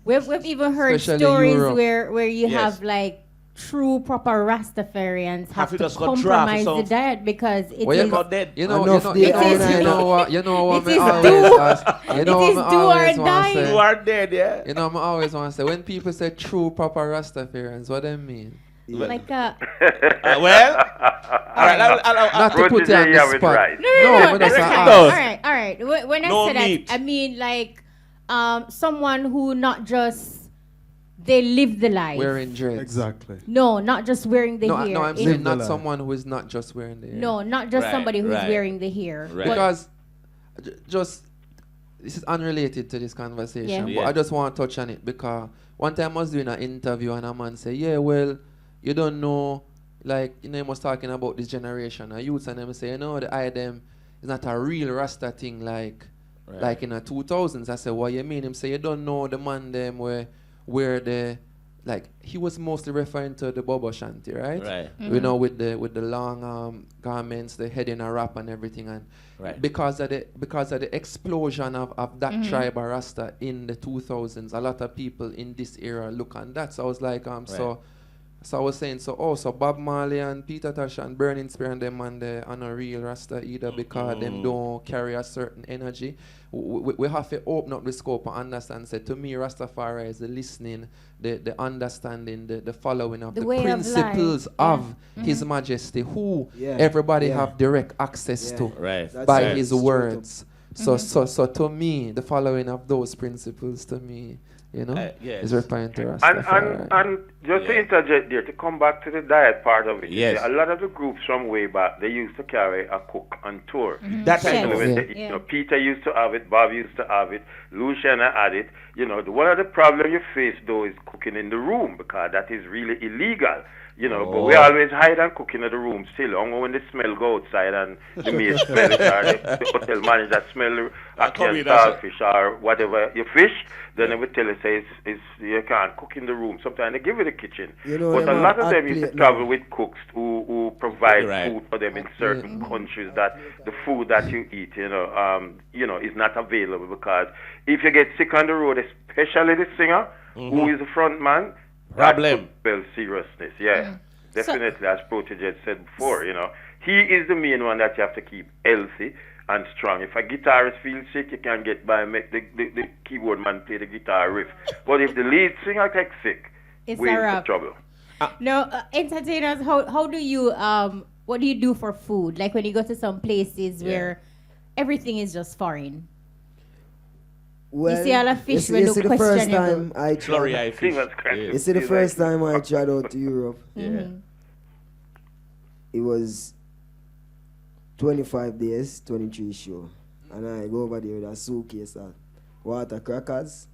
We've even heard stories where you have like true proper Rastafarians have to compromise the diet because it is dead. You know what me always ask. You know what me always want to say. You are dead, yeah. You know what I always want to say. When people say true proper Rastafarians, what they mean? Like well, all right. Not to put you on the spot. Right. All right. When I say that, I mean like someone who not just they live the life. Wearing dreads. Exactly. No, not just wearing the hair. No, I'm saying not someone who is not just wearing the hair. No, not just somebody who's wearing the hair. Right. Because this is unrelated to this conversation, but I just want to touch on it because one time I was doing an interview and a man said, yeah, well, you don't know, like, you know, he was talking about this generation of youths and them say, you know, the item is not a real Rasta thing like in the 2000s. I said, what you mean? Him say, you don't know the man them where the like he was mostly referring to the Bobo Shanty, right? Right. You know, with the long garments, the head in a wrap and everything, and because of the explosion of that tribe of Rasta in the 2000s, a lot of people in this era look on that. So I was like, so I was saying, so Bob Marley and Peter Tosh and Burning Spear and them and the on a real Rasta either because them don't carry a certain energy. We have to open up the scope and understand. Say to me, Rastafari is the listening, the understanding, the following of the principles of His Majesty, who everybody have direct access to by His words. So to me, the following of those principles to me, you know, is referring to Rastafari. And just to interject there, to come back to the diet part of it, a lot of the groups from way back, they used to carry a cook on tour. That's you know, Peter used to have it, Bob used to have it, Luciana had it. You know, one of the problems you face, though, is cooking in the room, because that is really illegal. You know, but we always hide and cook in the room still. Only when the smell go outside and the maid smell it, or the hotel manager smell a canned starfish or whatever you fish, then they will tell you, say, you can't cook in the room. Sometimes they give you the kitchen. You know, but a lot of them used to travel with cooks who provide food for them in certain countries that the food that you eat, you know, is not available, because if you get sick on the road, especially the singer, who is the front man, problem. Well, seriousness, definitely, as Protoje said before, you know, he is the main one that you have to keep healthy and strong. If a guitarist feels sick, you can get by and make the keyboard man play the guitar riff. But if the lead singer gets sick, we're in trouble. Entertainers, how do you what do you do for food? Like when you go to some places where everything is just foreign. Well, you see all the fish when you the first time I tried. You see the first time I tried out to Europe. It was 25 days, 23 show. And I go over there with a suitcase of water crackers.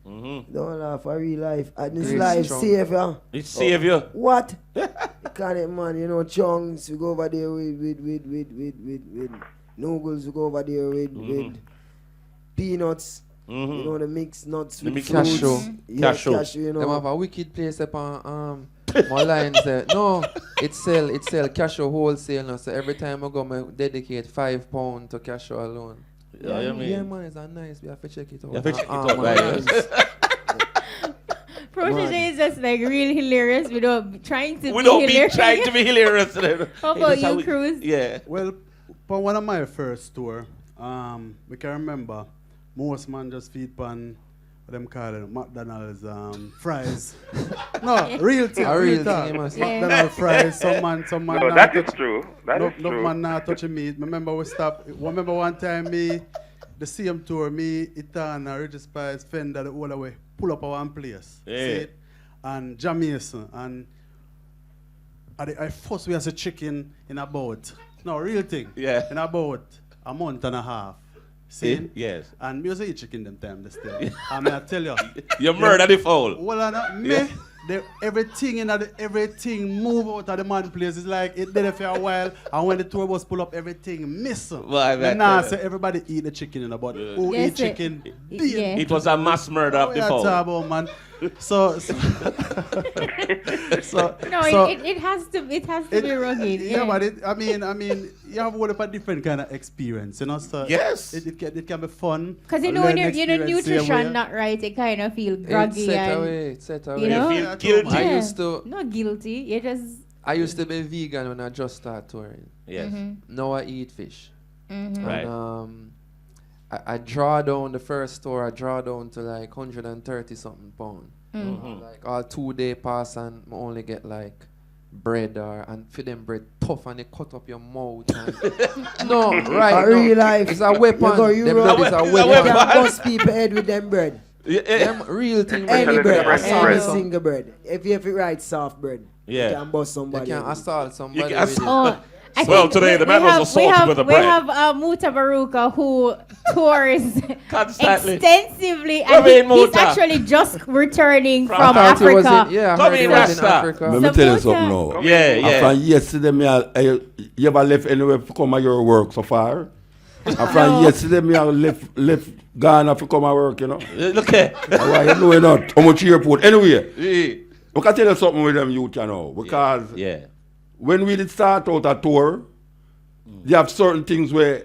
Don't laugh, for real life. And this life save you. It save you. What? You can't, man, you know, chunks. We go over there with noodles. We go over there with peanuts, you know, the mixed nuts with cashew. Cashew, you know. Them have a wicked place up on My line say, no, it sell cashew wholesale now. So every time I go, I dedicate £5 to cashew alone. Yeah, you mean? Yeah, man, it's nice. We have to check it out. You have to check it out, right? Protoje is just like really hilarious. We don't be trying to We don't be trying to be hilarious. How about you, Cruz? Yeah. Well, for one of my first tour, we can remember most man just feed pan what them call it, McDonald's fries. No, real thing. Real thing. McDonald's fries. Some man. No, that is true. That is no true. man not touching meat. Remember we stopped. Remember one time the same tour, me, Itan, Regis Spice, Fender, the whole way, pull up our one place. Yeah. See it? And Jamaican. And I first we had a chicken in about, no, real thing. Yeah. In about a month and a half. See? Yes. And me was eat chicken them time they still. And I tell you. You murder the fowl. Well, me, everything everything move out of the man place. It's like it did it for a while, and when the tour bus pull up, everything miss. Well, now say everybody eat the chicken in the body. Who eat chicken? It was a mass murder of the fowl. About, man. So it has to be rugged. Yeah, but I mean, you have a different kind of experience, you know. So yes, it can be fun. Because you know when your nutrition not right, it kind of feel groggy. It's set away. You know? You feel guilty. I used to not guilty. You just. I used to be vegan when I just started touring. Yes. Now I eat fish. Right. And, I draw down the first tour. I draw down to like 130 something pound. Like all 2 day pass and I only get like bread and for them bread tough and they cut up your mouth. And no, right. Real life. It's a weapon. Them bread is a weapon. You can bust people head with them bread. Them real thing. Any bread. Any bread. single bread. If you have it right, soft bread. Yeah. You can bust somebody. You can assault somebody. You can with it. Oh, well, today the man was assaulted with a bread. We have Muta Baruka who tours Constantly. extensively, Come and in, he's Muta. actually just returning from I thought he was Africa. in- yeah, I Come heard he in, was in Rasta. Africa. Let me tell you something now. Yeah. From yesterday, you ever left anywhere to come at your work so far? And from yesterday, me I left Ghana to come at work, you know. Look here. Why you know not? How much airport? Anyway, we can tell you something with them youth, you know. Because when we did start out a tour, they have certain things where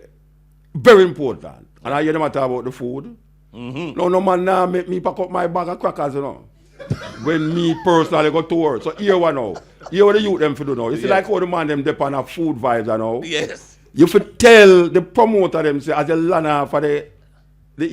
very important. And I hear them talk about the food. No man now make me pack up my bag of crackers, you know. When me personally go tour. So here one now. Here what the youth them for do now. You see like how the man them depend on food vibes, you know. Yes. You should tell the promoter them say as you land off for the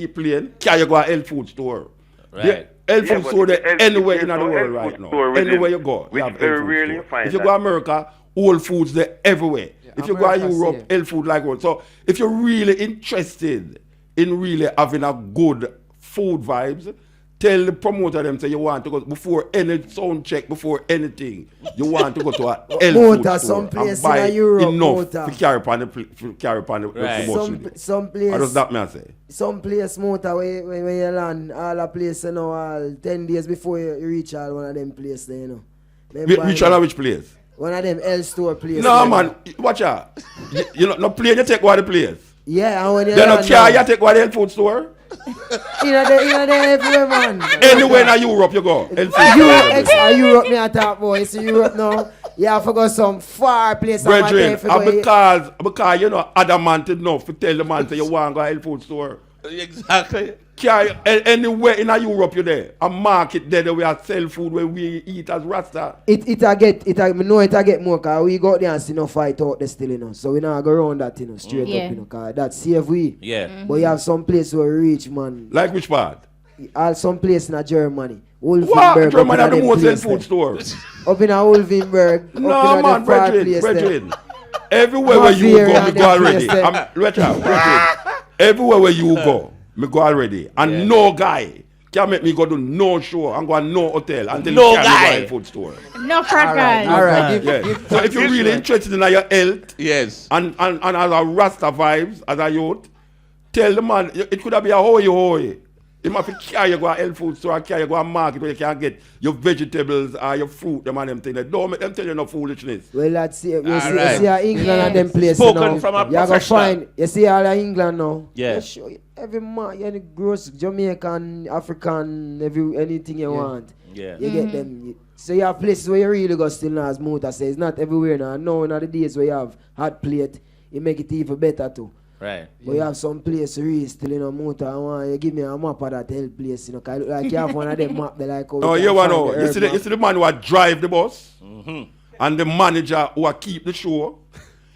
plane, can you go to health food store? Right. The health food store there anywhere in the world right now. Anywhere you go, you have health food store. If you go to America, Whole Foods there everywhere. If you go to Europe, health food like one. So if you're really interested in really having a good food vibes, tell the promoter them say you want to go before any sound check, before anything. You want to go to a health food store and buy enough to carry upon the promotion. Some place. What does that mean? Say? Some place motor when you land, all a place, you know, all 10 days before you reach all one of them places, you know. Reach all which place? One of them L store places. No man, watch out. You know, no plane you take one of the place. Yeah, and when you land, no car you take one of the health food store. You know the everywhere, man. Anywhere in Europe you go. Europe me a talk boy. So Europe now, you have to go some far place. Brethren, because you know adamant enough to tell the man say you want to go to health food store. Exactly. Anywhere in Europe you there. A market there we have sell food where we eat as Rasta. It get more because we got there and see no fight out there still, you know. So we not go around that, you know, straight up, you know, because that's save we. Yeah. But you have some place where we reach, man. Like which part? Some place in Germany. What? Germany have the most health food stores. Up in Wolfenberg. No man, brethren. Everywhere where you go, me go already. Everywhere where you go, me go already. And no guy can make me go to no show and go to no hotel until no you can guy. go to food store. No crackers. All right. So if you're really interested in your health, yes, and as a Rasta vibes, as a youth, tell the man, it could have been a hoy. You must carry you go to health food store, carry you go to market where you can get your vegetables or your fruit, them and them things. Don't make them tell you no foolishness. Well, let's see. You see England and them places Spoken now. from a you professional. You see all of England now. Yeah. every any gross Jamaican, African, anything you want. Yeah. You get them. So you have places where you really go still now, as Muta says. It's not everywhere now. No, in the days where you have hot plate, you make it even better too. Right. But you have some place really still in a Muta. I want you give me a map of that help place, you know, cause I look like you have one of them map they like. Oh, you want to know? You see the man who drive the bus and the manager who keep the show.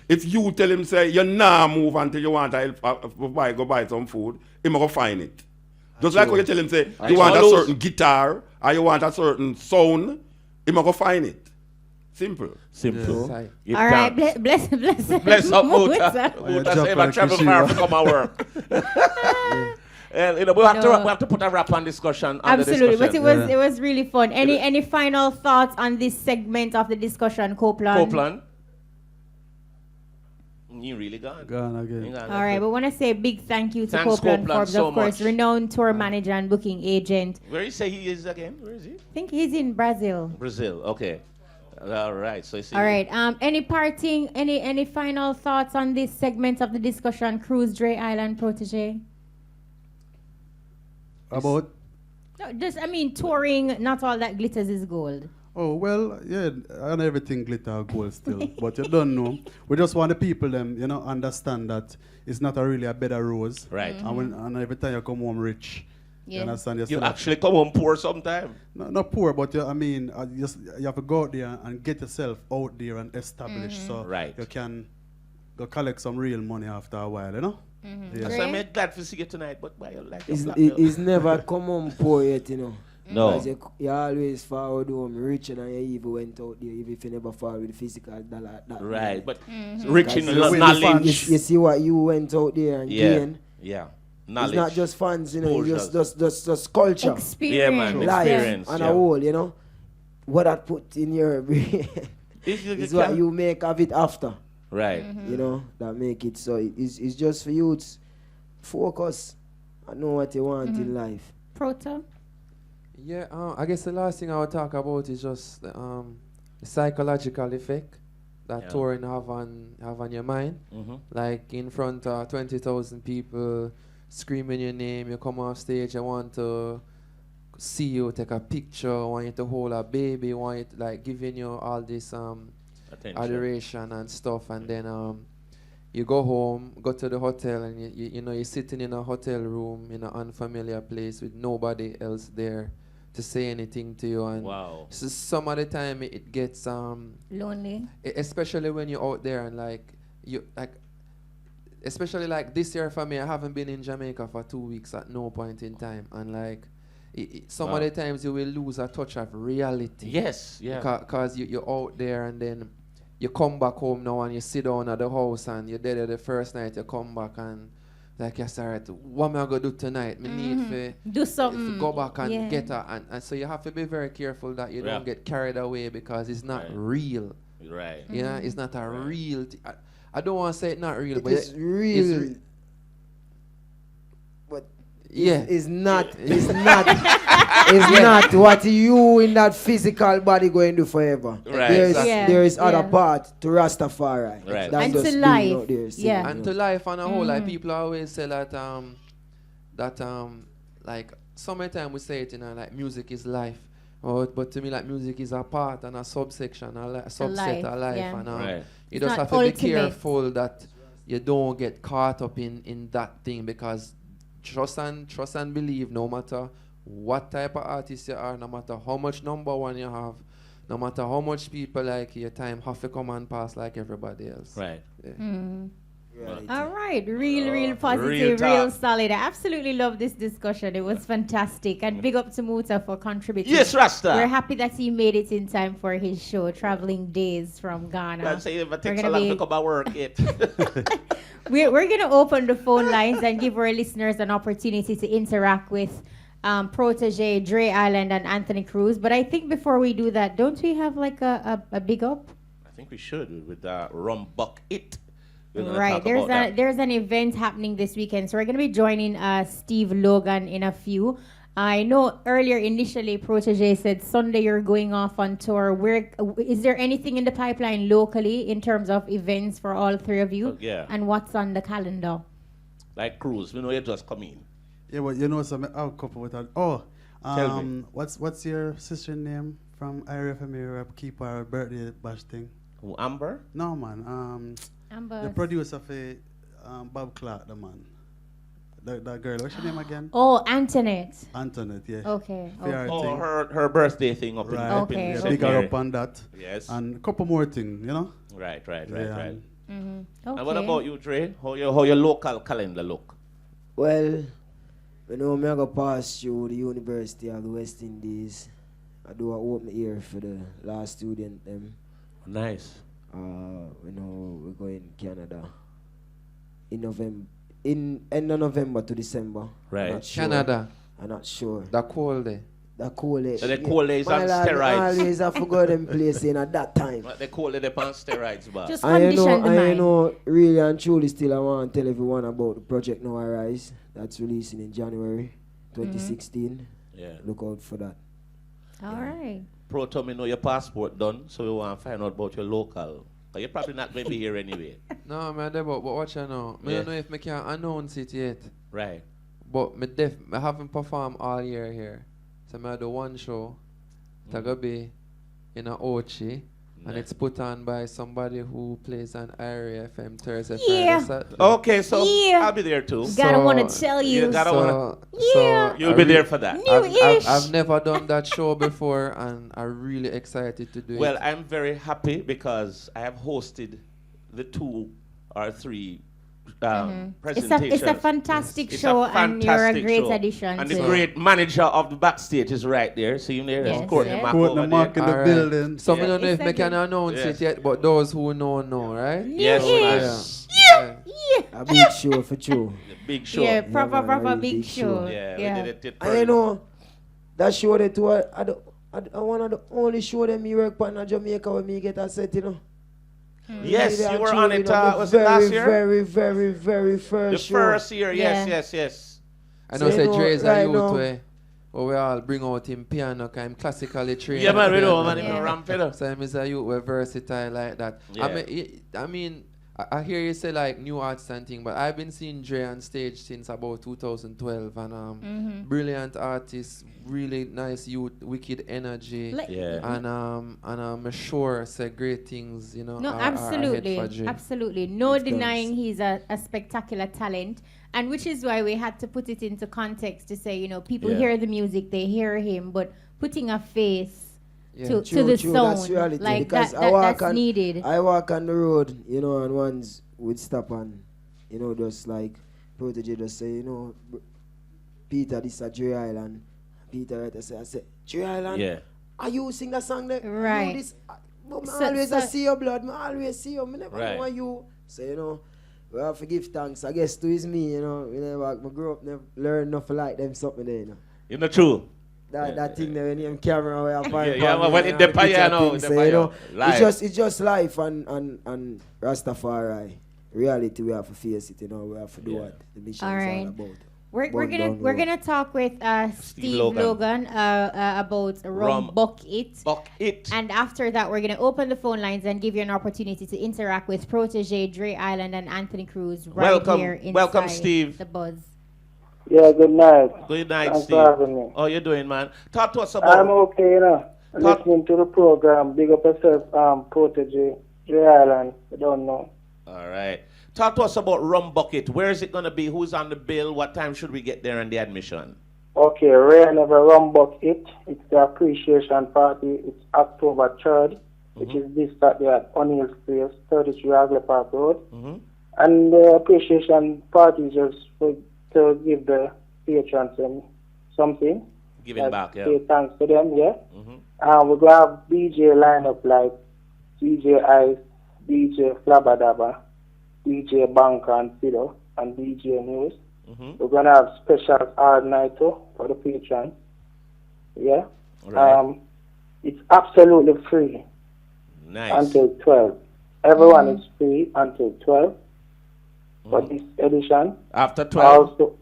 If you tell him, say, you nah move until you want to help go buy some food, he will go find it. Just like when you tell him, say, you want a certain guitar or you want a certain sound, he will go find it. Simple. Simple. Yeah. All right, bless up, Muta. Muta say, I travel far to come and work. And, we have to put a wrap on discussion. Absolutely, but it was really fun. Any final thoughts on this segment of the discussion, Copeland? You really gone. Gone again. All right, we want to say a big thank you to Copeland Forbes, so of course, renowned tour manager and booking agent. Where you say he is again? Where is he? I think he's in Brazil. Brazil, okay. All right, so all right. Any final thoughts on this segment of the discussion? Cruz, Dre Island, Protoje. About? No, touring. Not all that glitters is gold. Oh, well, yeah, and everything glitter gold still. But you don't know. We just want the people them, understand that it's not really a bed of rose. Right. And every time you come home rich, you understand? You actually come home poor sometime. No, not poor, but you have to go out there and get yourself out there and establish so you can go collect some real money after a while, Yeah. So I'm glad to see you tonight, but why you like It's never come home poor yet, No. Because you always forward home richer than you even went out there, even if you never forward with the physical dollar. Right, but rich in knowledge. You see what you went out there and gain. Yeah. Knowledge. It's not just funds, it's just culture. Experience. Life Experience, and a whole, what that put in your brain is what you make of it after. Right. That make it so it's just for you to focus and know what you want in life. Proto? Yeah, I guess the last thing I would talk about is just the psychological effect that touring have on your mind. Like in front of 20,000 people screaming your name, you come off stage, I want to see you, take a picture, I want you to hold a baby, I want you to, giving you all this adoration and stuff, and then you go home, go to the hotel, and you're sitting in a hotel room in an unfamiliar place with nobody else there to say anything to you, and so some of the time it gets lonely, especially when you're out there and especially this year for me, I haven't been in Jamaica for 2 weeks at no point in time, and some of the times you will lose a touch of reality. Yes, yeah. Because you're out there and then you come back home now and you sit down at the house and you're there the first night, you come back and you start, what am I going to do tonight? I need to do something. To go back and get her. And so you have to be very careful that you don't get carried away because it's not real. Right. It's not a real I don't want to say it's not real, but it's real. It's not what you in that physical body going to do forever. Right. There is other part to Rastafari. Right. And to life. And to life on a whole, people always say that sometimes we say it, music is life. But to me, music is a part and a subsection, a subset of life. Yeah. And you just have to be careful that you don't get caught up in that thing, because trust and believe, no matter what type of artist you are, no matter how much number one you have, no matter how much people like your time have to come and pass like everybody else. Right. Yeah. Right. All right, real positive, real solid. I absolutely love this discussion. It was fantastic, and big up to Muta for contributing. Yes, Rasta. We're happy that he made it in time for his show, traveling days from Ghana. I'd say if it takes so long to come and work it. We're going to open the phone lines and give our listeners an opportunity to interact with Protoje, Dre Island, and Anthony Cruz. But I think before we do that, don't we have a big up? I think we should with Rum Buck It. Right, there's an event happening this weekend, so we're going to be joining Steve Logan in a few. I know earlier initially Protoje said Sunday you're going off on tour. Is there anything in the pipeline locally in terms of events for all three of you? Yeah. And what's on the calendar? Like Cruz, we know you just come in. Yeah, but you know some I'll couple with that. Tell me. What's your sister name from IRFMA keep our birthday bash thing? Who, Amber? No man. Amber. The producer of a Bob Clark, the man. That girl, what's her name again? Oh, Antoinette. Antoinette, yeah. Okay. Oh, her birthday thing up in Okay. Yeah, big her up on that. Yes. And a couple more things, you know? Right. Okay. And what about you, Dre? How your local calendar look? Well, you know, I go pass through the University of the West Indies. I do a open ear for the last student them. Nice. You know, we're going Canada in November. In end of November to December. Right. I'm not sure. Canada. I'm not sure. The cold day. The cold day. So the cold day is on steroids. Always I forgot them place in at that time. The cold day on steroids, but. Just condition the mind. I know, really and truly still I want to tell everyone about the Project No Arise that's releasing in January 2016. Yeah. Look out for that. All right. Proto, me know your passport done, so we want to find out about your local. But you're probably not going to be here anyway. No, man, but watch you know. I don't know if I can announce it yet. Right. But I haven't performed all year here. So I do one show. It's going to be in a Ochi. And it's put on by somebody who plays on Area FM Thursday, Friday, Saturday. Okay, so I'll be there too. Gotta want to tell you. You'll be there for that. I've never done that show before, and I'm really excited to do it. Well, I'm very happy because I have hosted the 2 or 3 presentations. It's a fantastic show, and you're a great addition. And the great manager of the backstage is right there. See him there? That's Courtney Mark over Mark in the building. So I don't know if I can announce it yet, but those who know, right? Yes. A big show for you. Big show. Yeah, proper big show. Yeah. We did it I know that show that too. I one of the only show that me work on in Jamaica when me get a set, you know. Yes, you were on it. Was it last year? Very first show. The first year, yes. I know, say Dre's a youth way. Well, we all bring out him piano, because I'm classically trained. Yeah, man, we know, man, him ramp it up. So I'm a youth, we're versatile like that. Yeah. I mean, I hear you say like new arts and thing, but I've been seeing Dre on stage since about 2012, and brilliant artist, really nice youth, wicked energy, and I'm sure say great things, you know. No, absolutely, no denying he's a spectacular talent, and which is why we had to put it into context to say, you know, people hear the music, they hear him, but putting a face. To the sound, that's reality, like because that's needed. I walk on the road, you know, and ones would stop and, you know, just like Protoje just say, you know, Peter, this is Dre Island. Peter, right, I say, Dre Island? Yeah. Are you sing that song there? Right. You know, this, but I always see your blood, I always see you, I never know you. So, you know, we have to give thanks, I guess, to his me, you know. I grew up, never learn nothing like them, something there, you know. You know, true. That thing there when you camera where I find well in the pie, it's just life and Rastafari reality. We have to face it, you know. We have to do what the mission is all about. We're gonna talk with Steve Logan about Rum Buck It. And after that, we're gonna open the phone lines and give you an opportunity to interact with Protoje, Dre Island, and Anthony Cruz here inside welcome, Steve. The Buzz. Yeah, good night. Good night, Thanks Steve. for having me. How you doing, man? Talk to us about... I'm okay, you know. Listening to the program. Big up yourself, Protoje, Dre Island. I don't know. All right. Talk to us about Rum Bucket. Where is it going to be? Who's on the bill? What time should we get there and the admission? Okay, Ray never Rum Bucket. It's the appreciation party. It's October 3rd, which is this Saturday at O'Neill's Place, 33 Hagley Park Road. And the appreciation party is just to give the patrons something. Giving back, yeah. Say thanks to them, yeah. We're going to have DJ lineup like DJ Ice, DJ Flabadaba, DJ Banker and Fido, and DJ News. We're going to have specials all night too for the patrons. Yeah. Right. It's absolutely free. Nice. Until 12. Everyone is free until 12. For this edition. After 12?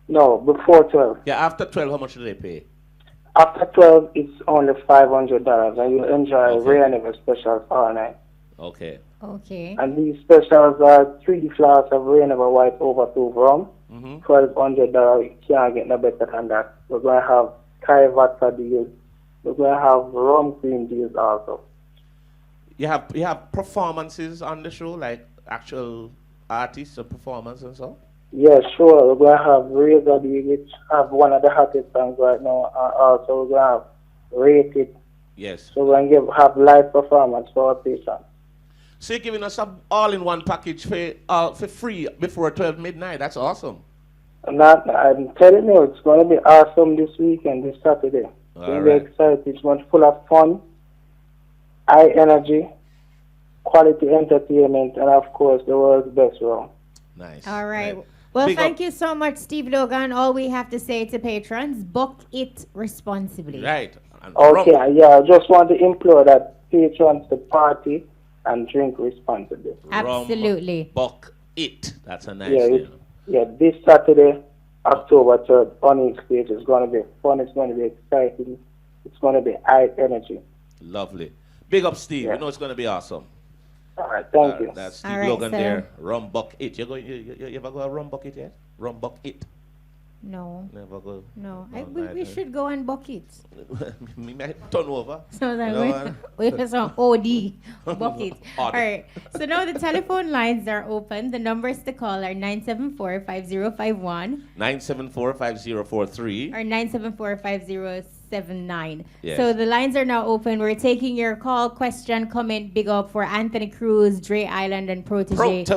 No, before 12. Yeah, after 12, how much do they pay? After 12, it's only $500, and you enjoy Ray and Ever specials all night. Okay. Okay. And these specials are 3 flasks of Rainbow White Overproof rum. $1,200. You can't get no better than that. We're going to have Kai Vodka deals. We're going to have rum cream deals also. You have performances on the show, like actual artists and performance and so? Yeah, sure. We're going to have Razor D, which have one of the hottest songs right now. Also, we're going to have Rated. Yes. So we're going to have live performance for our patrons. So you're giving us an all-in-one package for free before 12 midnight. That's awesome. And I'm telling you, it's going to be awesome this weekend, this Saturday. It's going to be exciting. It's going to be full of fun, high energy, quality entertainment, and of course, the world's best round. Nice. All right. Well, thank you so much, Steve Logan. All we have to say to patrons, book it responsibly. Right. Okay, yeah, I just want to implore that patrons to party and drink responsibly. Absolutely. Book it. That's a nice name. Yeah, this Saturday, October 3rd, on stage is going to be fun. It's going to be exciting. It's going to be high energy. Lovely. Big up, Steve. You know it's going to be awesome. All right, thank you. That's Steve Logan there. Rum Buck It. You ever go Rum Buck It yet? Rum Buck It. No. Never go. No. We should go and bucket. Me might turn over. So then we have some OD bucket. All right. So now the telephone lines are open. The numbers to call are 974-5051. 974-5043. Or 974-5079. Yes. So the lines are now open. We're taking your call, question, comment, big up for Anthony Cruz, Dre Island, and Protoje.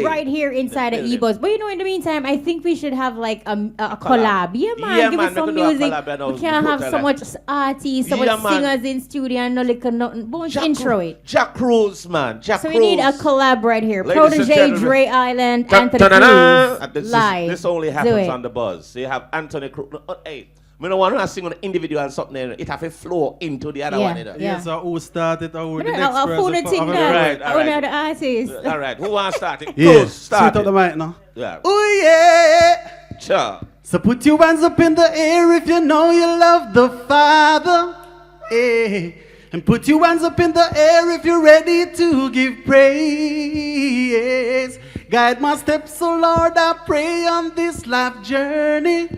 Right here inside of E-Buzz. But you know, in the meantime, I think we should have like a collab. Yeah, man. Give us some music. We can't have so much artists, so much singers in studio and no liquor, nothing. Won't intro it. Jack Cruz, man. Jack Cruz. So we need a collab right here. Protoje, Dre Island, Anthony Cruz. Live. This only happens on the Buzz. So you have Anthony Cruz. Hey. I don't want to sing on an individual something. It have to flow into the other one. Yeah, so who started or the next person? Right. One of the artists. All right. Who wants to start it? Yeah. Start up the mic now. Yeah. Oh, yeah. Sure. So put your hands up in the air if you know you love the Father. Yeah. And put your hands up in the air if you're ready to give praise. Guide my steps, oh Lord, I pray on this life journey.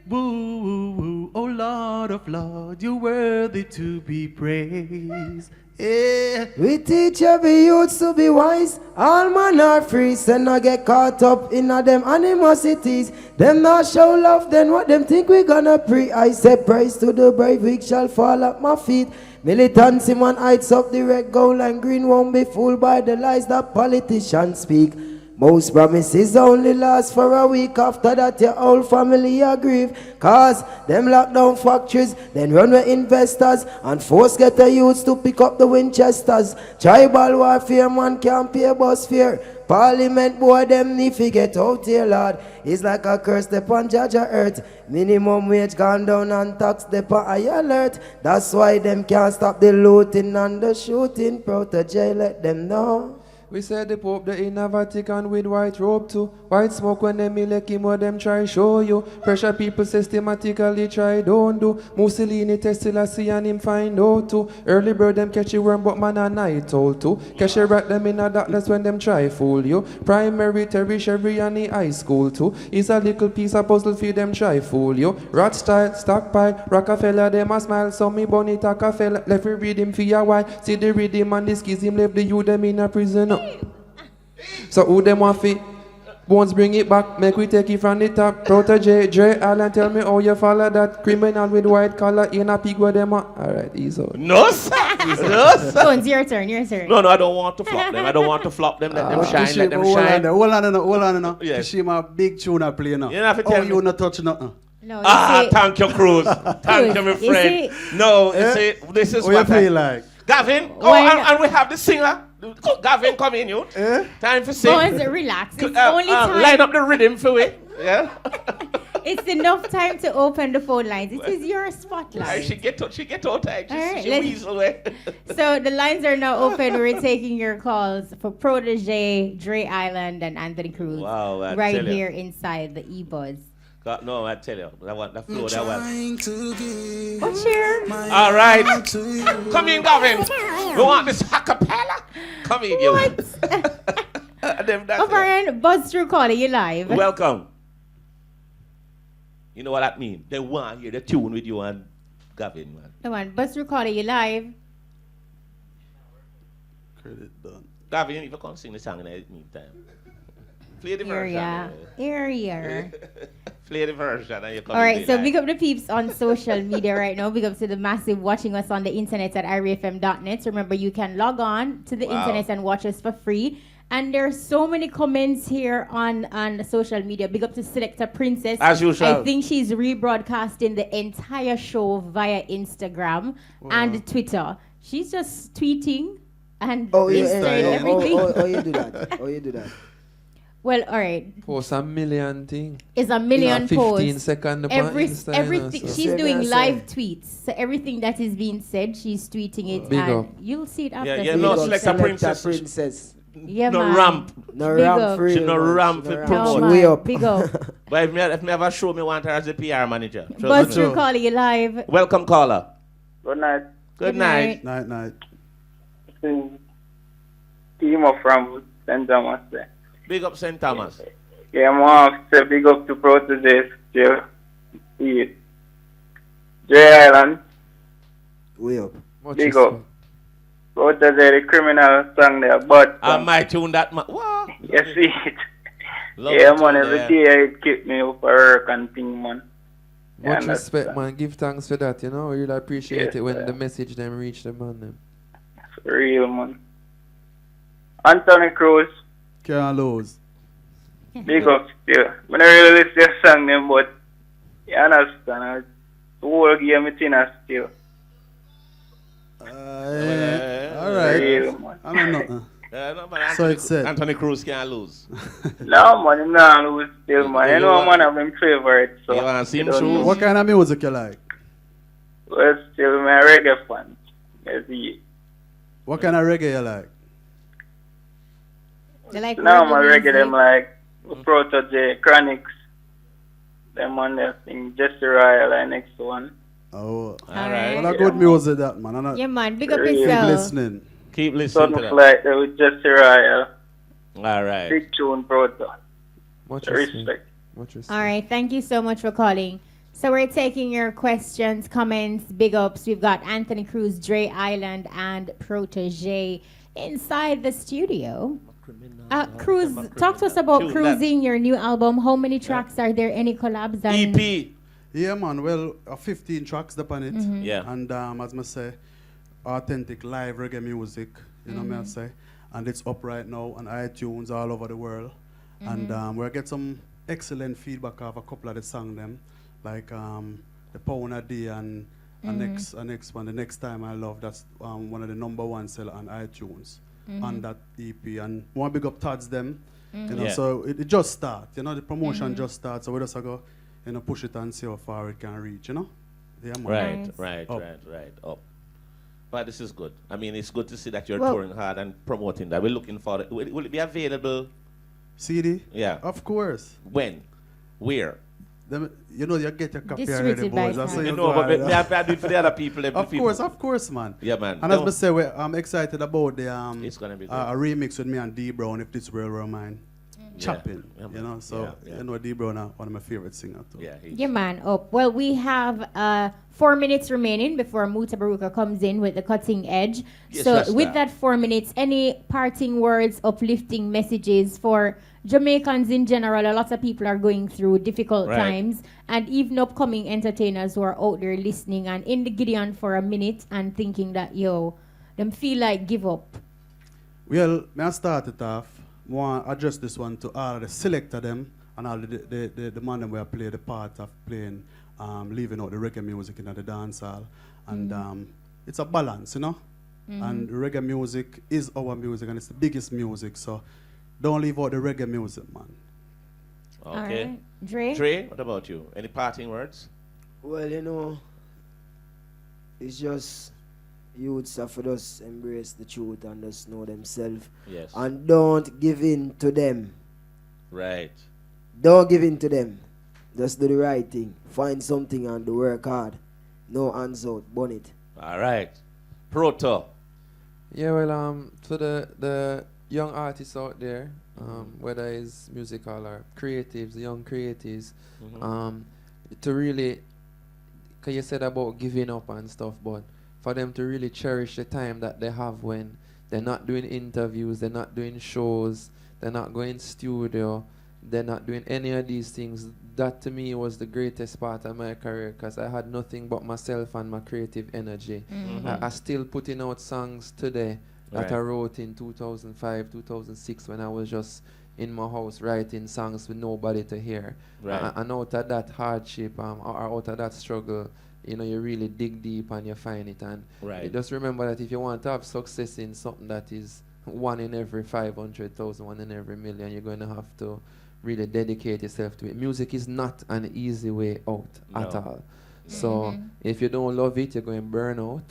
Woo, oh Lord of Lord, you're worthy to be praised. Yeah. We teach every youth to be wise. All man are free, so not get caught up in them animosities. Them not show love, then what them think we gonna pre? I say praise to the brave, weak shall fall at my feet. Militancy man hides up the red, gold and green, won't be fooled by the lies that politicians speak. Most promises only last for a week. After that your whole family are grieve. Cause them lock down factories, then run with investors, and force get the youths to pick up the Winchesters. Tribal warfare, man can't pay bus fare. Parliament boy, them need to get out here, Lord. It's like a curse upon Judge earth. Minimum wage gone down and tax upon high alert. That's why them can't stop the looting and the shooting. Protoje, let them know. We said the Pope, the inner Vatican with white robe too. White smoke when them elect what them try show you. Pressure people systematically try don't do. Mussolini test till I see and him find out too. Early bird them catch you worm but man a night old too. Catch you rat them in a darkness when them try fool you. Primary, tertiary and the high school too. It's a little piece of puzzle for them try fool you. Rat style, stockpile, Rockefeller them a smile. So me bunny Rockefeller left me read him for a while. See the rhythm and the schism left the youth them in a prison. So who them want fi? Bones bring it back, make we take it from the top. Protoje, Dre Island, tell me how you follow that criminal with white collar in a pig where them are. Alright, easy. No sir. No sir. Bones, your turn. No, I don't want to flop them. I don't want to flop them. Let them shine, let them shine. Hold on. Yes. She my big tune I play now. You have to tell me. You not touch nothing. No, thank you, Cruz. Thank you, my friend. No, you see, this is what you feel like. Gavin, and we have the singer. Gavin, come in, you. Time for sing. Bones, relax. It's only time. Line up the rhythm for it. Yeah. It's enough time to open the phone lines. This is your spotlight. She get out tight. She weasel away. So the lines are now open. We're taking your calls for Protoje, Dre Island, and Anthony Cruz. Wow, right here inside the E-Buzz. No, I tell you, that one, the flow, that one. What's here? All right. Come in, Gavin. You want this acapella? comedian. What? O'Brien, buzz through calling you live. Welcome. You know what that means? They want to hear the tune with you and Gavin, man. Come on, buzz through calling you live. Credit done. Gavin, if you can't sing the song in the meantime. Play the version. Area. Play the version and you come. All right, so big up the peeps on social media right now. Big up to the massive watching us on the internet at irefm.net. Remember, you can log on to the internet and watch us for free. And there's so many comments here on social media. Big up to Selector Princess. As usual. I think she's rebroadcasting the entire show via Instagram and Twitter. She's just tweeting and everything. You do that. You do that. Well, all right. Post a million thing. It's a million posts. 15 seconds everything. She's doing live tweets. So everything that is being said, she's tweeting it. Big and up. You'll see it after. Yeah, no, Selector Princess. Yeah, no man. ramp. No ramp free. She no ramp for promote. Way up. Big up. But if me ever show me want her as a PR manager. Buzz through calling you live. Welcome, caller. Good night. Good night. Night. Team of from St. Thomas there. Big up St. Thomas. Yeah, I'm off to big up to Protoje still. J Island. Way up. Big up. Protoje, the criminal song there, but I might tune that man. What? You see it. Love Yeah, man, every day it keep me up for work and thing, man. Much respect, man. Give thanks for that, you know. We really appreciate it when the message them reach the man them. For real, man. Anthony Cruz. Can't lose. Big up still. I don't really listen to song them, but you understand. The whole game it's in a still. All right. Real, man. I don't know. No, but So it's said. Anthony Cruz can't lose. No, man, him not lose still, man. You know, man, I'm him favorite. So you want to see him don't choose? know. What kind of music you like? Well, still, my reggae fan. You see. What kind of reggae you like? They like Now my reggae reggae them like Protoje, Chronics. Them on there sing Jesse Royal and next one. Oh, Alright. Well, a good music that man. Yeah, man. Big up Keep Keep yourself. listening. Keep listening to Something that. like that with Jesse Royal. All right. Big tune, Proto. Much Respect. Much respect. All right. Thank you so much for calling. So we're taking your questions, comments, big ups. We've got Anthony Cruz, Dre Island, and Protoje inside the studio. Cruz, talk to us about Cruising, your new album. How many tracks are there? Any collabs? And EP. Yeah, man. Well, 15 tracks upon it. Yeah. And as I say, authentic live reggae music. You know what I say? And it's up right now on iTunes all over the world. And we'll get some excellent feedback of a couple of the songs them, like the Pound a Day and next one. The Next Time I Love. That's one of the #1 seller on iTunes. On that EP, and want big up Todd's them, you know. So it just starts, you know. The promotion just starts, so we just go, you know, push it and see how far it can reach, you know. Yeah, man. Right. Up. But this is good. I mean, it's good to see that you're Well, touring hard and promoting that. We're looking for it. Will it be available? CD? Yeah. Of course. When? Where? You know, you get your copy already, Distributed by boys. That's how Todd. you You know, go but ahead. I do it for the other people. Of course, man. Yeah, man. And as I say, I'm excited about the It's gonna be good. a remix with me and D Brown, If This World Were Mine. Chopping, Yeah, you know. So yeah. you know, D Brown are one of my favorite singers too. Yeah. yeah, man. Up. Well, we have 4 minutes remaining before Muta Baruka comes in with the cutting edge. Yes, So Rasta. with that 4 minutes, any parting words, uplifting messages for Jamaicans in general? A lot of people are going through difficult Right. times, and even upcoming entertainers who are out there listening and in the Gideon for a minute and thinking that, them feel like give up. Well, may I start it off? I want to address this one to all the selector them and all the man them where play the part of playing, leaving out the reggae music in the dance hall. And it's a balance, you know? And reggae music is our music and it's the biggest music, so don't leave out the reggae music, man. Okay. All right. Dre? Dre, what about you? Any parting words? Well, you know, it's just youths have to just embrace the truth and just know themselves. Yes. And don't give in to them. Right. Don't give in to them. Just do the right thing. Find something and do work hard. No hands out. Burn it. All right. Proto. Yeah, well, to the young artists out there, whether it's musical or creatives, young creatives, to really, because you said about giving up and stuff, but for them to really cherish the time that they have when they're not doing interviews, they're not doing shows, they're not going studio, they're not doing any of these things. That to me was the greatest part of my career, because I had nothing but myself and my creative energy. I still putting out songs today that I wrote in 2005, 2006 when I was just in my house writing songs with nobody to hear. And out of that hardship or out of that struggle, you know, you really dig deep and you find it. And you just remember that if you want to have success in something that is 1 in every 500,000, 1 in every million, you're going to have to really dedicate yourself to it. Music is not an easy way out at all. So if you don't love it, you're going to burn out.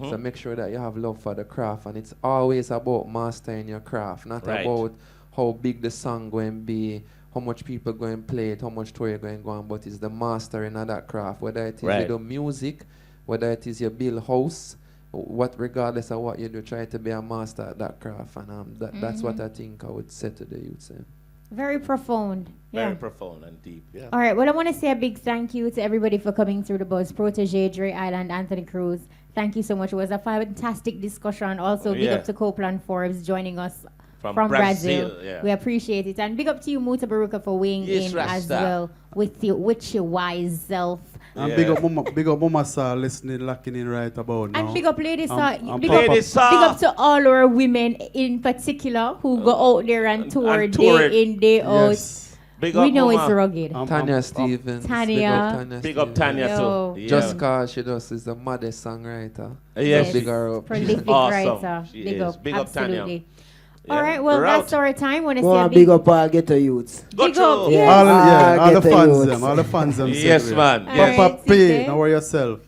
So make sure that you have love for the craft. And it's always about mastering your craft, not about how big the song going to be, how much people going to play it, how much tour you're going to go on, but it's the mastering of that craft. Whether it is you do music, whether it is you build house, regardless of what you do, try to be a master at that craft. And that's what I think I would say to the youth. Very profound. Very profound and deep. Yeah. All right. Well, I want to say a big thank you to everybody for coming through the buzz. Protoje, Dre Island, Anthony Cruz. Thank you so much. It was a fantastic discussion. Also, big up to Copeland Forbes joining us from Brazil. Yeah. We appreciate it. And big up to you, Muta Baruka, for weighing in as well with your wise self. And big up Mama Sa listening, locking in right about now. And big up Lady Sa. Big up to all our women in particular who go out there and tour day in, day out. Big we know Mama. It's rugged. Tanya Stevens. Tanya. Big up Tanya too. Yeah. Just cause she does is the maddest songwriter. Yes. Big her up. Prolific awesome. writer. She big is. up. Big absolutely. Up Tanya. All right, well, that's our time. Want to say a big up all Ghetto Youths. Big up, all the fans them. Yes, man. Papa P, know yourself.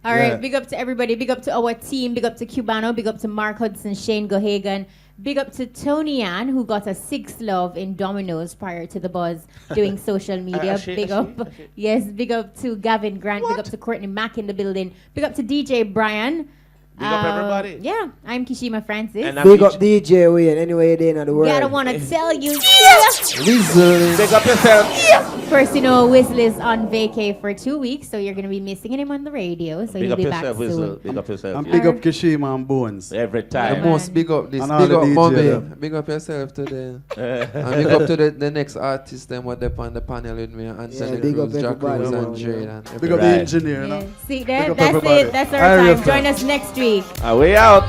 All right, big up to everybody. Big up to our team. Big up to Cubano. Big up to Mark Hudson, Shane Gohagan. Big up to Tony Ann, who got a 6 love in Domino's prior to the buzz doing social media. Big up. Yes, big up to Gavin Grant. Big up to Courtney Mack in the building. Big up to DJ Brian. Big up everybody. Yeah, I'm Kishima Francis. And big up DJ Wayne, anyway they in the world. Yeah, I don't want to tell you. Big up yourself. Of course, you know, Whistle is on vacay for 2 weeks, so you're going to be missing him on the radio. So he'll be back soon. Whistle. Big up yourself. And big up Kishima and Bones. Every time. The most big up this. Big up Bobby. Big up yourself today. And big up to the next artist them what they on the panel with me. Anthony Cruz, Jack Cruz and Jade. And big up the engineer. Yeah. See, that's it. That's our time. Join us next week. Are we out?